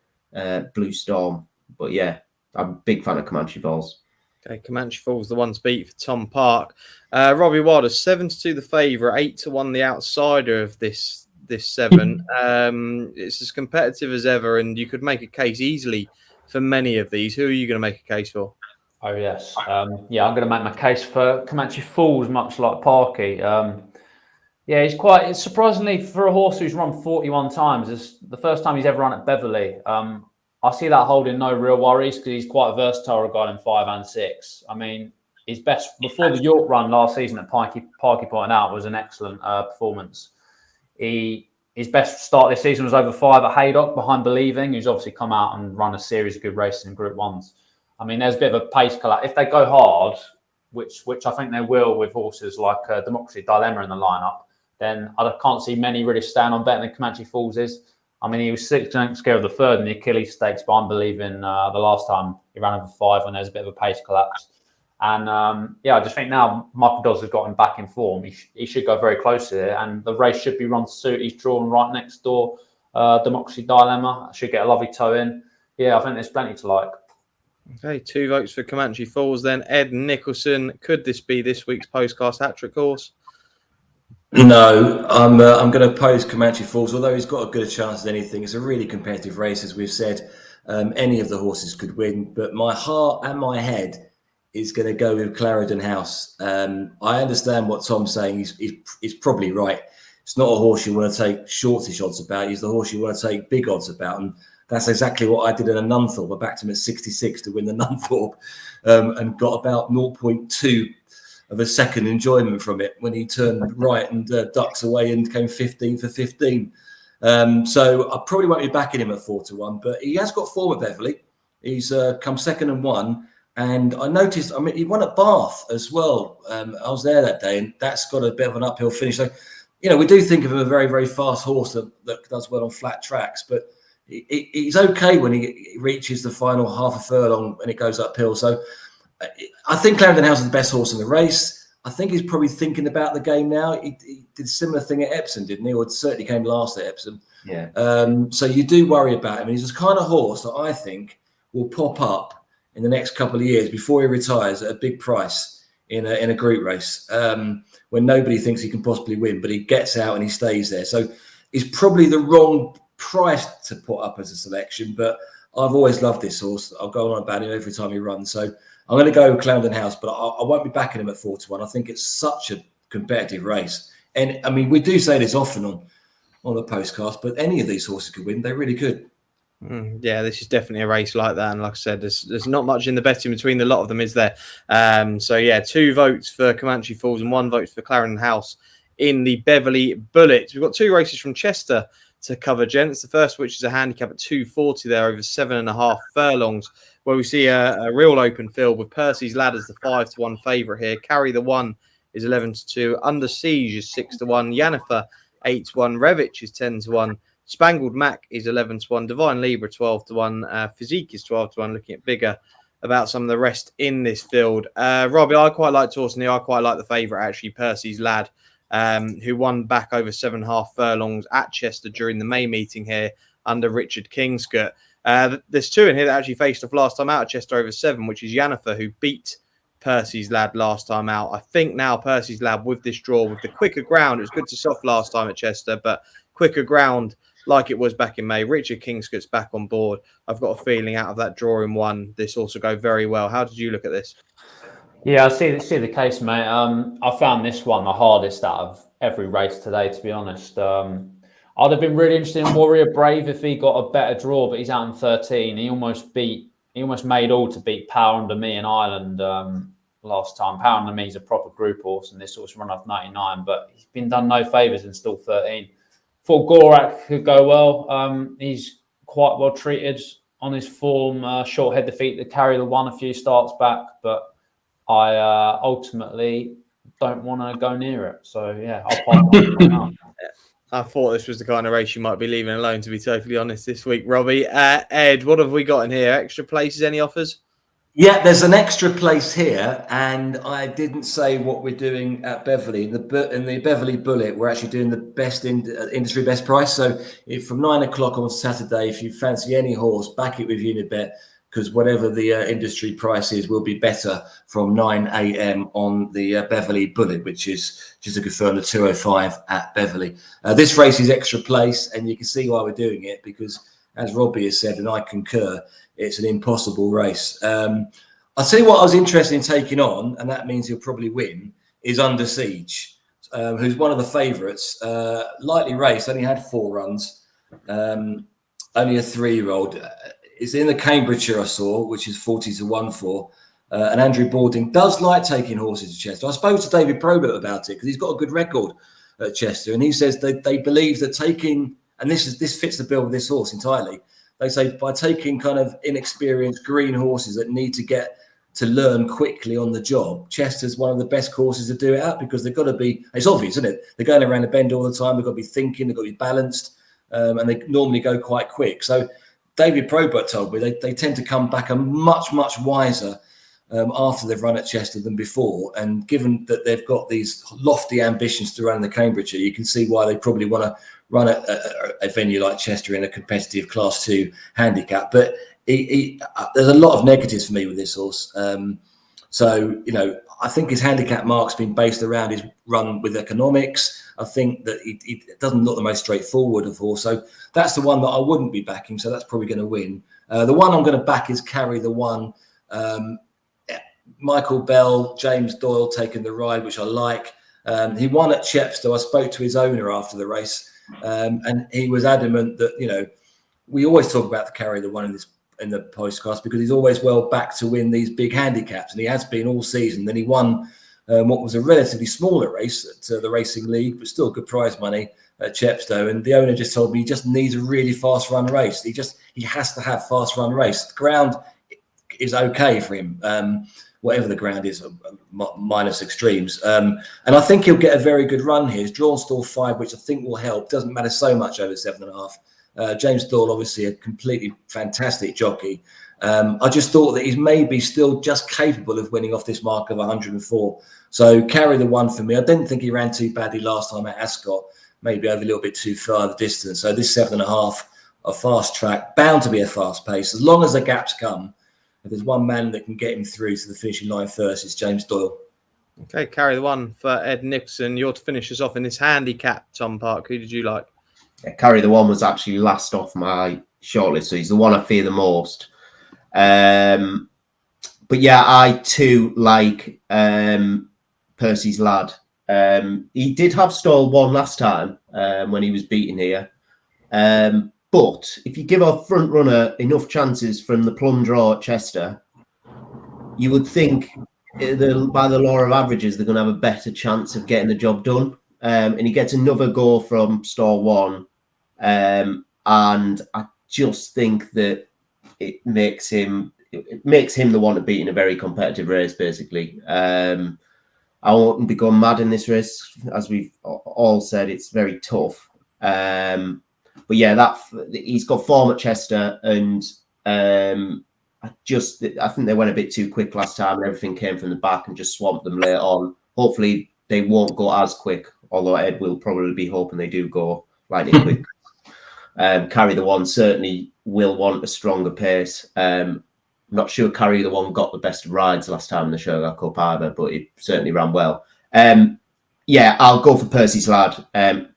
Blue Storm. But yeah, I'm a big fan of Comanche Falls. Okay, Comanche Falls, the one to beat for Tom Park. Robbie Wilders, 7-2 the favourite, 8-1 the outsider of this 7. It's as competitive as ever, and you could make a case easily for many of these. Who are you going to make a case for? Oh, yes. Yeah, I'm going to make my case for Comanche Falls, much like Parky. Yeah, it's surprisingly, for a horse who's run 41 times, it's the first time he's ever run at Beverley. I see that holding no real worries because he's quite a versatile regarding 5 and 6. I mean, his best before the York run last season that Parky pointed out was an excellent performance. His best start this season was over 5 at Haydock behind Believing, who's obviously come out and run a series of good races in Group 1s. I mean, there's a bit of a pace collapse. If they go hard, which I think they will with horses like Democracy Dilemma in the lineup, then I can't see many really stand on better than Comanche Falls is. I mean, he was 6 lengths scared of the third in the Achilles Stakes, but I'm believing the last time he ran over 5 when there was a bit of a pace collapse. And yeah, I just think now Michael Dodds has got him back in form. He should go very close here, and the race should be run to suit. He's drawn right next door. Democracy Dilemma should get a lovely toe in. Yeah, I think there's plenty to like. Okay, 2 votes for Comanche Falls then. Ed Nicholson, could this be this week's Postcast hat-trick horse? No, I'm going to oppose Comanche Falls, although he's got as good a chance as anything. It's a really competitive race, as we've said. Any of the horses could win, but my heart and my head is going to go with Clarendon House. I understand what Tom's saying. He's probably right. It's not a horse you want to take shortish odds about. He's the horse you want to take big odds about, and that's exactly what I did in a Nunthorpe. I backed him at 66 to win the Nunthorpe, and got about 0.2 of a second enjoyment from it when he turned right and ducks away and came 15 for 15. So I probably won't be backing him at 4-1, but he has got form at Beverley. He's come 2nd and 1. And I noticed, I mean, he won at Bath as well. I was there that day, and that's got a bit of an uphill finish. So, we do think of him a very, very fast horse that does well on flat tracks, but he's okay when he reaches the final half a furlong and it goes uphill. So I think Clarendon House is the best horse in the race. I think he's probably thinking about the game now. He did a similar thing at Epsom, didn't he? Or it certainly came last at Epsom. Yeah. So you do worry about him. And he's the kind of horse that I think will pop up in the next couple of years before he retires at a big price in a group race when nobody thinks he can possibly win, but he gets out and he stays there. So he's probably the wrong price to put up as a selection, but I've always loved this horse. I'll go on about him every time he runs. So I'm going to go with Clarendon House, but I won't be backing him at 4-1. I think it's such a competitive race. And I mean, we do say this often on the Postcast, but any of these horses could win. They really could. Yeah, this is definitely a race like that, and like I said, there's not much in the betting between the lot of them, is there? So yeah, 2 votes for Comanche Falls and 1 vote for Clarendon House in the Beverley Bullet. We've got 2 races from Chester to cover, gents. The first, which is a handicap at 240 there over 7.5 furlongs, where we see a real open field with Percy's Lad as the 5-1 favourite here. Carry the 1 is 11-2. Under Siege is 6-1. Yanifer 8-1. Revich is 10-1. Spangled Mac is 11-1, Divine Libra 12-1, Physique is 12-1. Looking at bigger about some of the rest in this field. Robbie, I quite like Torsten here. I quite like the favourite actually, Percy's Lad, who won back over 7.5 furlongs at Chester during the May meeting here under Richard Kingscote. There's 2 in here that actually faced off last time out at Chester over 7, which is Yanifer, who beat Percy's Lad last time out. I think now Percy's Lad with this draw, with the quicker ground, it was good to soft last time at Chester, but quicker ground like it was back in May. Richard Kingscote's back on board. I've got a feeling out of that drawing 1, this also go very well. How did you look at this? Yeah, I see the case, mate. I found this one the hardest out of every race today, to be honest. I'd have been really interested in Warrior Brave if he got a better draw, but he's out in 13. He almost made all to beat Power Under Me in Ireland last time. Power Under Me is a proper group horse, and this horse run off 99, but he's been done no favours and still 13. Thought Gorak could go well. He's quite well treated on his form. Short head defeat to Carry the 1 a few starts back, but I ultimately don't want to go near it. So yeah, I'll pass it on. I thought this was the kind of race you might be leaving alone, to be totally honest, this week, Robbie. Ed, what have we got in here? Extra places, any offers? Yeah, there's an extra place here, and I didn't say what we're doing at Beverley. In the Beverley Bullet, we're actually doing the best industry best price. So from 9 o'clock on Saturday, if you fancy any horse, back it with Unibet, because whatever the industry price is will be better from 9 a.m. on the Beverley Bullet, which is just to confirm the 205 at Beverley. This race is extra place, and you can see why we're doing it, because as Robbie has said, and I concur, it's an impossible race. I'll tell you what I was interested in taking on, and that means he'll probably win, is Under Siege, who's one of the favourites. Lightly raced, only had 4 runs, only a 3-year-old. It's in the Cambridgeshire I saw, which is 40-1 for. And Andrew Balding does like taking horses to Chester. I spoke to David Probert about it because he's got a good record at Chester, and he says they believe that taking, and this fits the bill with this horse entirely. They say by taking kind of inexperienced green horses that need to get to learn quickly on the job, Chester's one of the best courses to do it at, because they've got to be, it's obvious, isn't it? They're going around the bend all the time. They've got to be thinking, they've got to be balanced, and they normally go quite quick. So David Probert told me they tend to come back a much, much wiser after they've run at Chester than before. And given that they've got these lofty ambitions to run in the Cambridgeshire, you can see why they probably want to run a venue like Chester in a competitive Class 2 handicap. But there's a lot of negatives for me with this horse. So, I think his handicap mark's been based around his run with economics. I think that he doesn't look the most straightforward of horse. So that's the one that I wouldn't be backing. So that's probably going to win. The one I'm going to back is Carry the 1. Michael Bell, James Doyle taking the ride, which I like. He won at Chepstow. I spoke to his owner after the race, and he was adamant that, we always talk about the Carry the 1 in the Postcast because he's always well back to win these big handicaps, and he has been all season. Then he won what was a relatively smaller race at the Racing League, but still good prize money at Chepstow. And the owner just told me he just needs a really fast run race. He has to have fast run race. The ground is okay for him, whatever the ground is, minus extremes. And I think he'll get a very good run here. He's drawn stall 5, which I think will help. Doesn't matter so much over 7.5. James Doyle, obviously a completely fantastic jockey. I just thought that he's maybe still just capable of winning off this mark of 104. So carry the 1 for me. I didn't think he ran too badly last time at Ascot, maybe over a little bit too far the distance. So this 7.5, a fast track, bound to be a fast pace. As long as the gaps come, if there's one man that can get him through to the finishing line first, it's James Doyle. Okay, carry the 1 for Ed Nicholson. You're to finish us off in this handicap, Tom Park. Who did you like? Yeah, carry the 1 was actually last off my shortlist, so he's the one I fear the most. But yeah, I too like Percy's Lad. He did have stall 1 last time when he was beaten here. But if you give our front runner enough chances from the plum draw at Chester, you would think by the law of averages, they're going to have a better chance of getting the job done. And he gets another go from stall 1. And I just think that it makes him the one to beat in a very competitive race, basically. I won't be going mad in this race. As we've all said, it's very tough. But yeah, he's got form at Chester, and I think they went a bit too quick last time, and everything came from the back and just swamped them later on. Hopefully, they won't go as quick, although Ed will probably be hoping they do go lightning quick. Carry the 1 certainly will want a stronger pace. Not sure Carry the 1 got the best of rides last time in the Sugar Cup either, but it certainly ran well. Yeah, I'll go for Percy's Lad.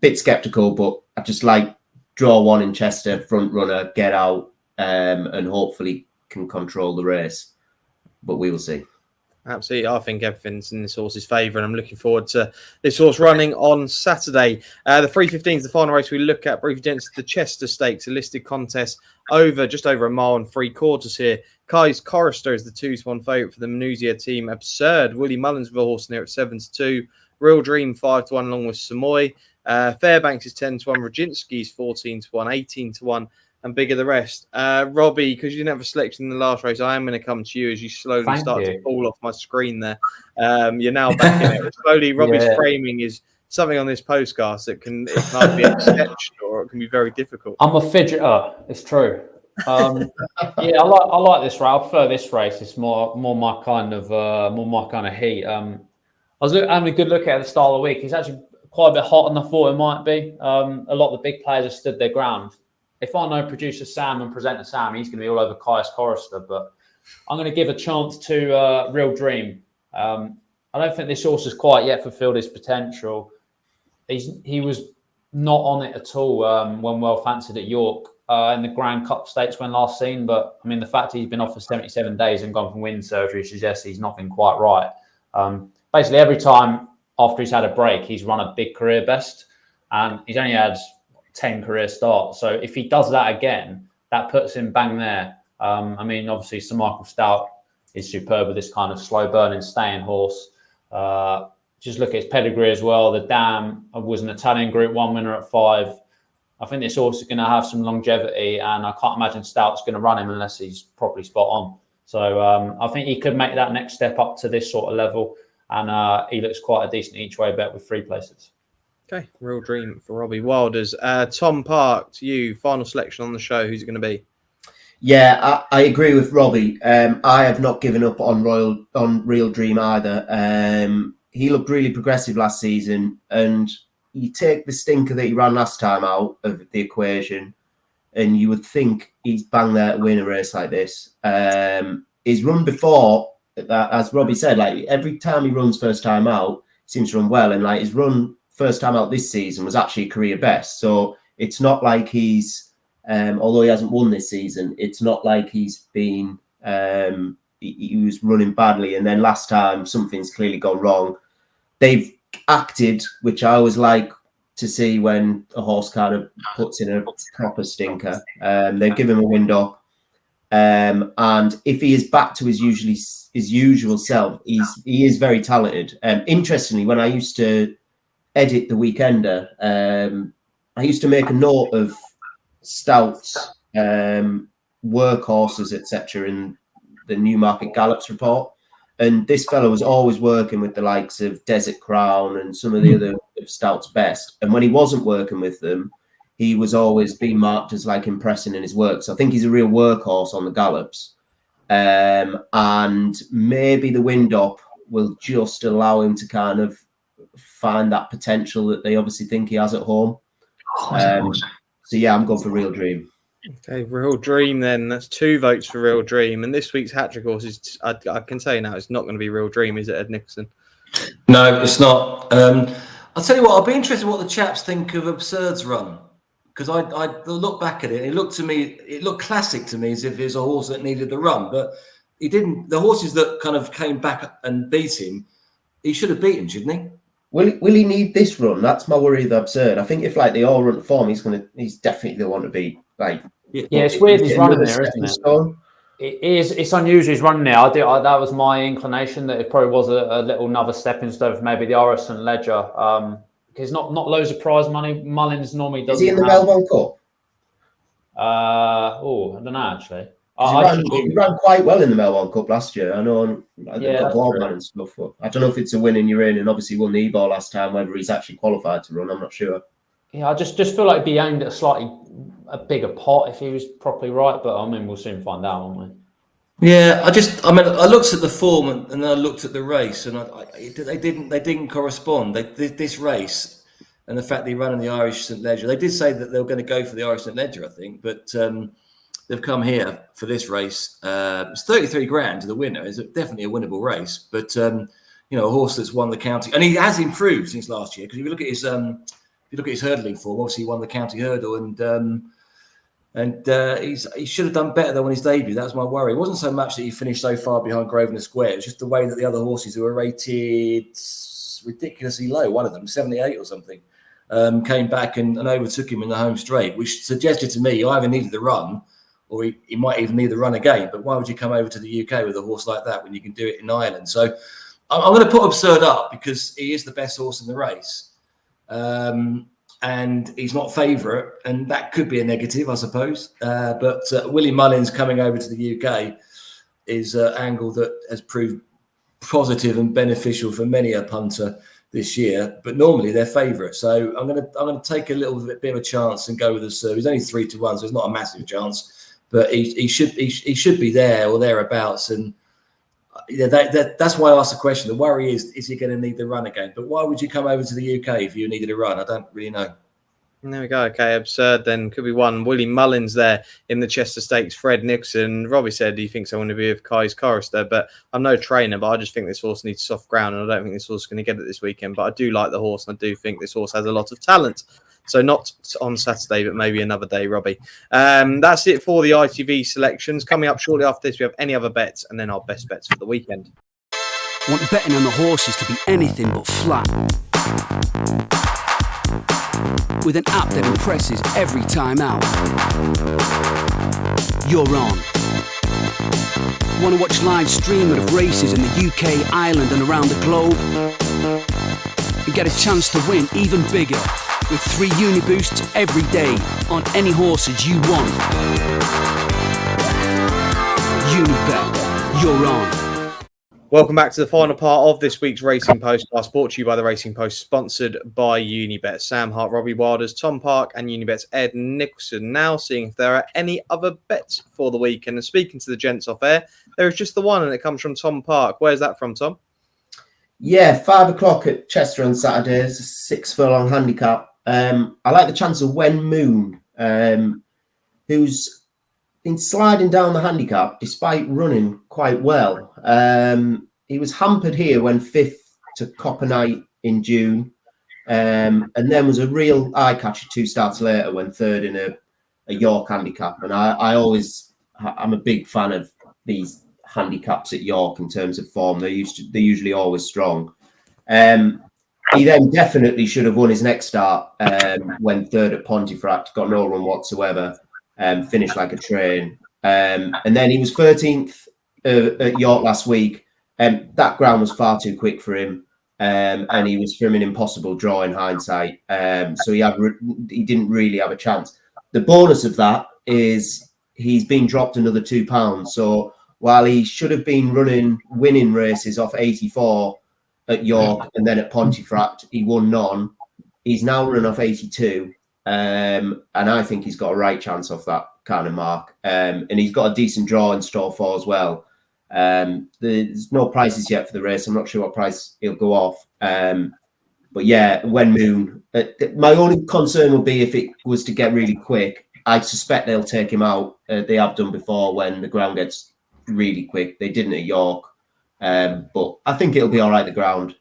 Bit sceptical, but I just like draw 1 in Chester, front runner, get out, and hopefully can control the race. But we will see. Absolutely. I think everything's in this horse's favour, and I'm looking forward to this horse running on Saturday. The 3:15 is the final race we look at. Briefly against the Chester Stakes, a listed contest just over 1 mile and 3/4 here. Kai's Chorister is the 2-1 favourite for the Manuzia team. Absurd. Willie Mullins with a horse near at 7-2. Real Dream 5-1 along with Samoy. Fairbanks is 10-1. Roginski's 14-1, 18-1. And bigger the rest. Robbie, because you didn't have a selection in the last race, I am going to come to you as you slowly to fall off my screen there. You're now back in it. Slowly, Robbie's framing is something on this postcast that can either be exceptional or it can be very difficult. I'm a fidgeter. It's true. Yeah, I like this race. I prefer this race. It's more my kind of heat. I was having a good look at the start of the week. He's actually quite a bit hotter than I thought it might be. A lot of the big players have stood their ground. If I know producer Sam and presenter Sam, he's going to be all over Kai's Chorister, but I'm going to give a chance to Real Dream. I don't think this horse has quite yet fulfilled his potential. He was not on it at all when well fancied at York in the Grand Cup Stakes when last seen. But I mean, the fact he's been off for 77 days and gone from wind surgery suggests he's not been quite right. Basically, every time after he's had a break, he's run a big career best, and he's only had 10 career starts. So if he does that again, that puts him bang there. I mean, obviously, Sir Michael Stout is superb with this kind of slow burning staying horse. Just look at his pedigree as well. The Dam was an Italian Group 1 winner at 5. I think this horse is going to have some longevity, and I can't imagine Stout's going to run him unless he's properly spot on. So I think he could make that next step up to this sort of level, and he looks quite a decent each way bet with 3 places. Okay, Real Dream for Robbie Wilders. Tom Park, to you, final selection on the show. Who's it going to be? Yeah, I agree with Robbie. I have not given up on Real Dream either. He looked really progressive last season, and you take the stinker that he ran last time out of the equation, and you would think he's bang there to win a race like this. His run before, as Robbie said, like every time he runs first time out, he seems to run well, and like his run first time out this season was actually a career best. So it's not like he's, although he hasn't won this season, it's not like he's been, he was running badly. And then last time, something's clearly gone wrong. They've acted, which I always like to see when a horse kind of puts in a proper stinker. They've given him a wind up. And if he is back to his usual self, he is very talented. Interestingly, when I used to edit the Weekender, I used to make a note of Stout's workhorses, etc., and the Newmarket Gallops report. And this fellow was always working with the likes of Desert Crown and some of the other Stout's best. And when he wasn't working with them, he was always being marked as like impressing in his work. So I think he's a real workhorse on the Gallops. And maybe the wind up will just allow him to kind of find that potential that they obviously think he has at home. So yeah, I'm going for Real Dream. Okay, Real Dream then. That's 2 votes for Real Dream. And this week's hat-trick horse is, I can tell you now, it's not going to be Real Dream, is it, Ed Nicholson? No, it's not. I'll tell you what, I'll be interested in what the chaps think of Absurd's run. Because I look back at it, and it looked classic to me, as if it was a horse that needed the run. But he didn't. The horses that kind of came back and beat him, he should have beaten, shouldn't he? Will he need this run? That's my worry with Absurd. I think if like they all run form, he's definitely the one to beat. Like, yeah, it's weird he's running there, isn't it? It is. It's unusual he's running there. That was my inclination that it probably was a little another stepping stone of maybe the Oris and Ledger. Because not loads of prize money. Mullins normally doesn't. Is he in the Melbourne Cup? I don't know actually. He ran quite well in the Melbourne Cup last year. I know. And stuff. But I don't know if it's a winning you're in, and obviously won the E-Ball last time. Whether he's actually qualified to run, I'm not sure. Yeah, I just feel like it'd be aimed at a bigger pot if he was properly right. But I mean, we'll soon find out, won't we? Yeah, I looked at the form and then I looked at the race, and they didn't correspond. This race and the fact that he ran in the Irish St Ledger, they did say that they were going to go for the Irish St Ledger, I think, but they've come here for this race. It's 33 grand to the winner. It's definitely a winnable race, but a horse that's won the county, and he has improved since last year. Because if you look at his hurdling form, obviously he won the county hurdle, and he should have done better than on his debut. That was my worry. It wasn't so much that he finished so far behind Grosvenor Square. It was just the way that the other horses who were rated ridiculously low, one of them 78 or something, came back and overtook him in the home straight, which suggested to me he either needed the run or he might even need the run again. But why would you come over to the UK with a horse like that when you can do it in Ireland? So I'm going to put Absurd up because he is the best horse in the race. And he's not favourite, and that could be a negative, I suppose. But Willie Mullins coming over to the UK is an angle that has proved positive and beneficial for many a punter this year. But normally they're favourite, so I'm going to take a little bit of a chance and go with Absurd. He's only 3-1, so it's not a massive chance, but he should be there or thereabouts. And that's why I asked the question. The worry is he going to need the run again? But why would you come over to the UK if you needed a run? I don't really know. There we go. Okay, Absurd then could be one. Willie Mullins there in the Chester Stakes. Fred Nicholson. Robbie said he thinks I want to be with Kai's Chorister, but I'm no trainer, but I just think this horse needs soft ground, and I don't think this horse is going to get it this weekend. But I do like the horse, and I do think this horse has a lot of talent. So not on Saturday, but maybe another day, Robbie. That's it for the ITV selections. Coming up shortly after this, we have any other bets, and then our best bets for the weekend. Want betting on the horses to be anything but flat? With an app that impresses every time out. You're on. Want to watch live streaming of races in the UK, Ireland and around the globe? And get a chance to win even bigger with 3 Uniboosts every day on any horses you want. Unibet. You're on. Welcome back to the final part of this week's Racing Postcast, brought to you by the Racing Post, sponsored by Unibet. Sam Hart, Robbie Wilders, Tom Park, and Unibet's Ed Nicholson. Now seeing if there are any other bets for the weekend. And speaking to the gents off air, there is just the one, and it comes from Tom Park. Where's that from, Tom? Yeah, 5 o'clock at Chester on Saturdays, 6 furlong handicap. I like the chance of Wen Moon, who's been sliding down the handicap despite running quite well. He was hampered here when 5th to Copper Night in June, and then was a real eye catcher 2 starts later when 3rd in a York handicap. And I'm a big fan of these handicaps at York in terms of form. They're usually always strong. He then definitely should have won his next start when 3rd at Pontefract, got no run whatsoever. Finished like a train. And then he was 13th at York last week. That ground was far too quick for him. And he was from an impossible draw in hindsight. So he didn't really have a chance. The bonus of that is he's been dropped another £2. So while he should have been winning races off 84 at York and then at Pontefract, he won none. He's now running off 82. And I think he's got a right chance off that kind of mark. And he's got a decent draw in store for as well. There's no prices yet for the race. I'm not sure what price he'll go off. But yeah, When Moon. My only concern would be if it was to get really quick. I suspect they'll take him out. They have done before when the ground gets really quick. They didn't at York. But I think it'll be all right, the ground.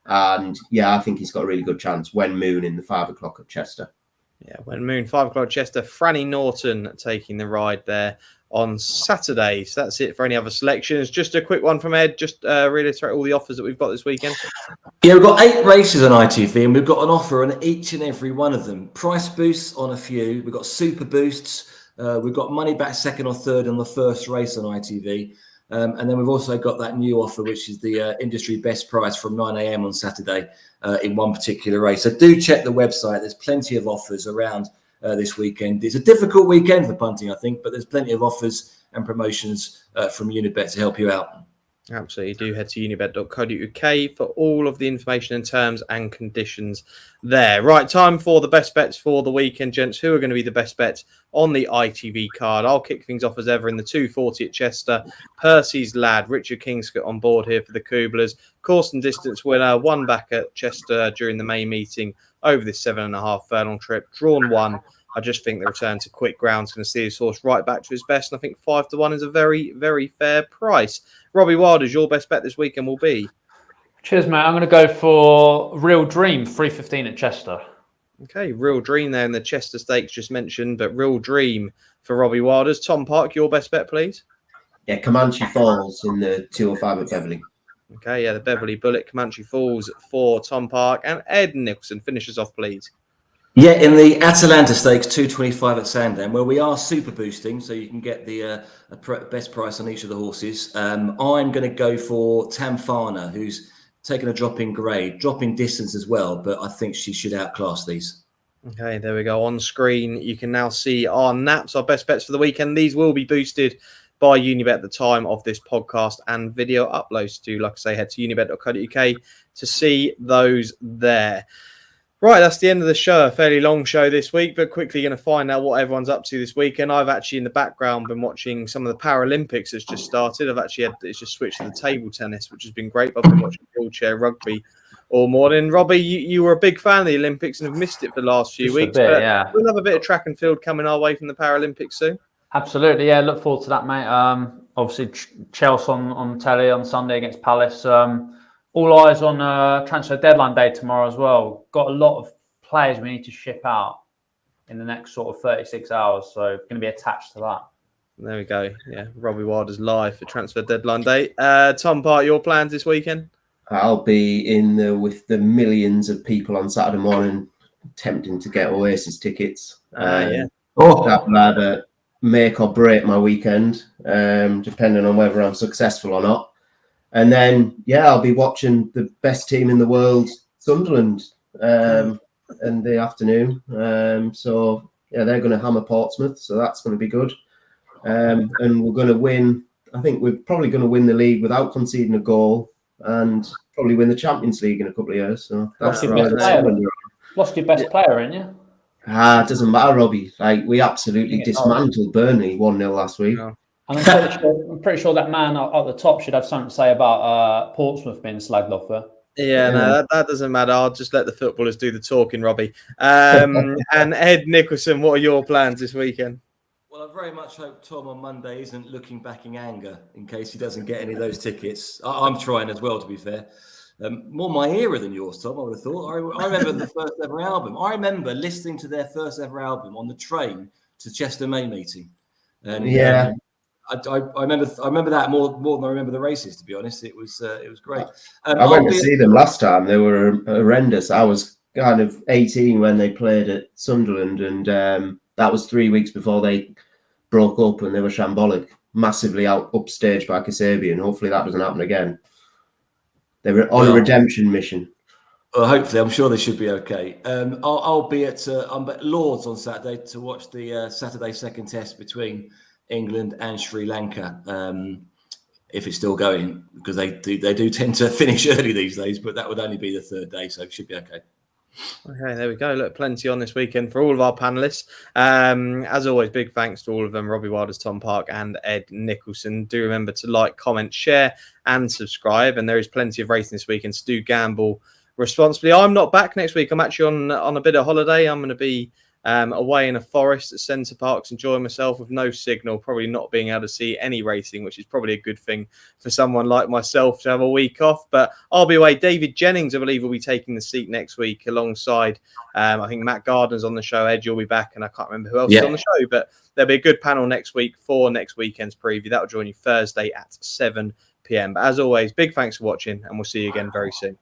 And yeah, I think he's got a really good chance. When Moon in the 5 o'clock at Chester. Yeah, When Moon, 5 o'clock Chester. Franny Norton taking the ride there on Saturday. So that's it for any other selections. Just a quick one from Ed. Just reiterate all the offers that we've got this weekend. Yeah, we've got 8 races on ITV and we've got an offer on each and every one of them. Price boosts on a few. We've got super boosts. We've got money back second or third on the first race on ITV. And then we've also got that new offer, which is the industry best price from 9 a.m. on Saturday in one particular race. So do check the website. There's plenty of offers around this weekend. It's a difficult weekend for punting, I think, but there's plenty of offers and promotions from Unibet to help you out. Absolutely. Do head to unibet.co.uk for all of the information and terms and conditions there. Right, time for the best bets for the weekend, gents. Who are going to be the best bets on the ITV card? I'll kick things off as ever in the 240 at Chester. Percy's lad, Richard Kingscott, on board here for the Kublers. Course and distance winner, won back at Chester during the May meeting over this 7.5 furlong trip. Drawn 1. I just think the return to quick ground is going to see his horse right back to his best. And I think 5-1 is a very, very fair price. Robbie Wilders, your best bet this weekend will be? Cheers, mate. I'm going to go for Real Dream, 3:15 at Chester. Okay, Real Dream there in the Chester Stakes just mentioned, but Real Dream for Robbie Wilders. Tom Park, your best bet, please? Yeah, Comanche Falls in the 205 at Beverley. Okay, yeah, the Beverley Bullet, Comanche Falls for Tom Park. And Ed Nicholson finishes off, please. Yeah, in the Atalanta Stakes, 225 at Sandown, where we are super boosting, so you can get the best price on each of the horses. I'm going to go for Tamfana, who's taken a drop in grade, drop in distance as well, but I think she should outclass these. Okay, there we go. On screen, you can now see our naps, our best bets for the weekend. These will be boosted by Unibet at the time of this podcast and video uploads. To, like I say, head to unibet.co.uk to see those there. Right, that's the end of the show. A fairly long show this week, but quickly going to find out what everyone's up to this weekend. I've actually, in the background, been watching some of the Paralympics that's just started. It's just switched to the table tennis, which has been great. I've been watching wheelchair rugby all morning. Robbie, you were a big fan of the Olympics and have missed it for the last few weeks. Bit, yeah. We'll have a bit of track and field coming our way from the Paralympics soon. Absolutely, yeah. Look forward to that, mate. Obviously, Chelsea on telly on Sunday against Palace. All eyes on transfer deadline day tomorrow as well. Got a lot of players we need to ship out in the next sort of 36 hours. So going to be attached to that. There we go. Yeah, Robbie Wilders live for transfer deadline day. Tom Park, your plans this weekend? I'll be in there with the millions of people on Saturday morning attempting to get Oasis tickets. Yeah. That will either make or break my weekend, depending on whether I'm successful or not. And then, yeah, I'll be watching the best team in the world, Sunderland, in the afternoon. So, yeah, they're going to hammer Portsmouth, so that's going to be good. And we're going to win. I think we're probably going to win the league without conceding a goal and probably win the Champions League in a couple of years. So that's Lost your best player, ain't you? It doesn't matter, Robbie. Like, we absolutely dismantled Burnley 1-0 last week. Yeah. And I'm pretty sure that man at the top should have something to say about Portsmouth being slagged off there. Yeah, no, that doesn't matter. I'll just let the footballers do the talking, Robbie. And Ed Nicholson, what are your plans this weekend? Well, I very much hope Tom on Monday isn't looking back in anger in case he doesn't get any of those tickets. I'm trying as well, to be fair. More my era than yours, Tom, I would have thought. I remember the first ever album. I remember listening to their first ever album on the train to Chester May meeting. And yeah. I remember that more than I remember the races. To be honest, it was great. I went to see them last time. They were horrendous. I was kind of 18 when they played at Sunderland, and that was 3 weeks before they broke up, and they were shambolic, massively upstaged by Kasabian. Hopefully that doesn't happen again. They were on a redemption mission. Well, hopefully, I'm sure they should be okay. I'll be at Lord's on Saturday to watch the Saturday second test between England and Sri Lanka, if it's still going, because they do tend to finish early these days, but that would only be the third day, so it should be okay. Okay, there we go. Look, plenty on this weekend for all of our panelists. As always, big thanks to all of them, Robbie Wilders, Tom Park and Ed Nicholson. Do remember to like, comment, share and subscribe. And there is plenty of racing this weekend, so do gamble responsibly. I'm not back next week. I'm actually on a bit of holiday. I'm going to be away in a forest at Centre Parks, enjoying myself with no signal, probably not being able to see any racing, which is probably a good thing for someone like myself to have a week off. But I'll be away. David Jennings, I believe, will be taking the seat next week alongside, I think Matt Gardner's on the show. Ed, you'll be back, and I can't remember who else is on the show, but there'll be a good panel next week for next weekend's preview. That'll join you Thursday at 7 p.m. But as always, big thanks for watching, and we'll see you again very soon.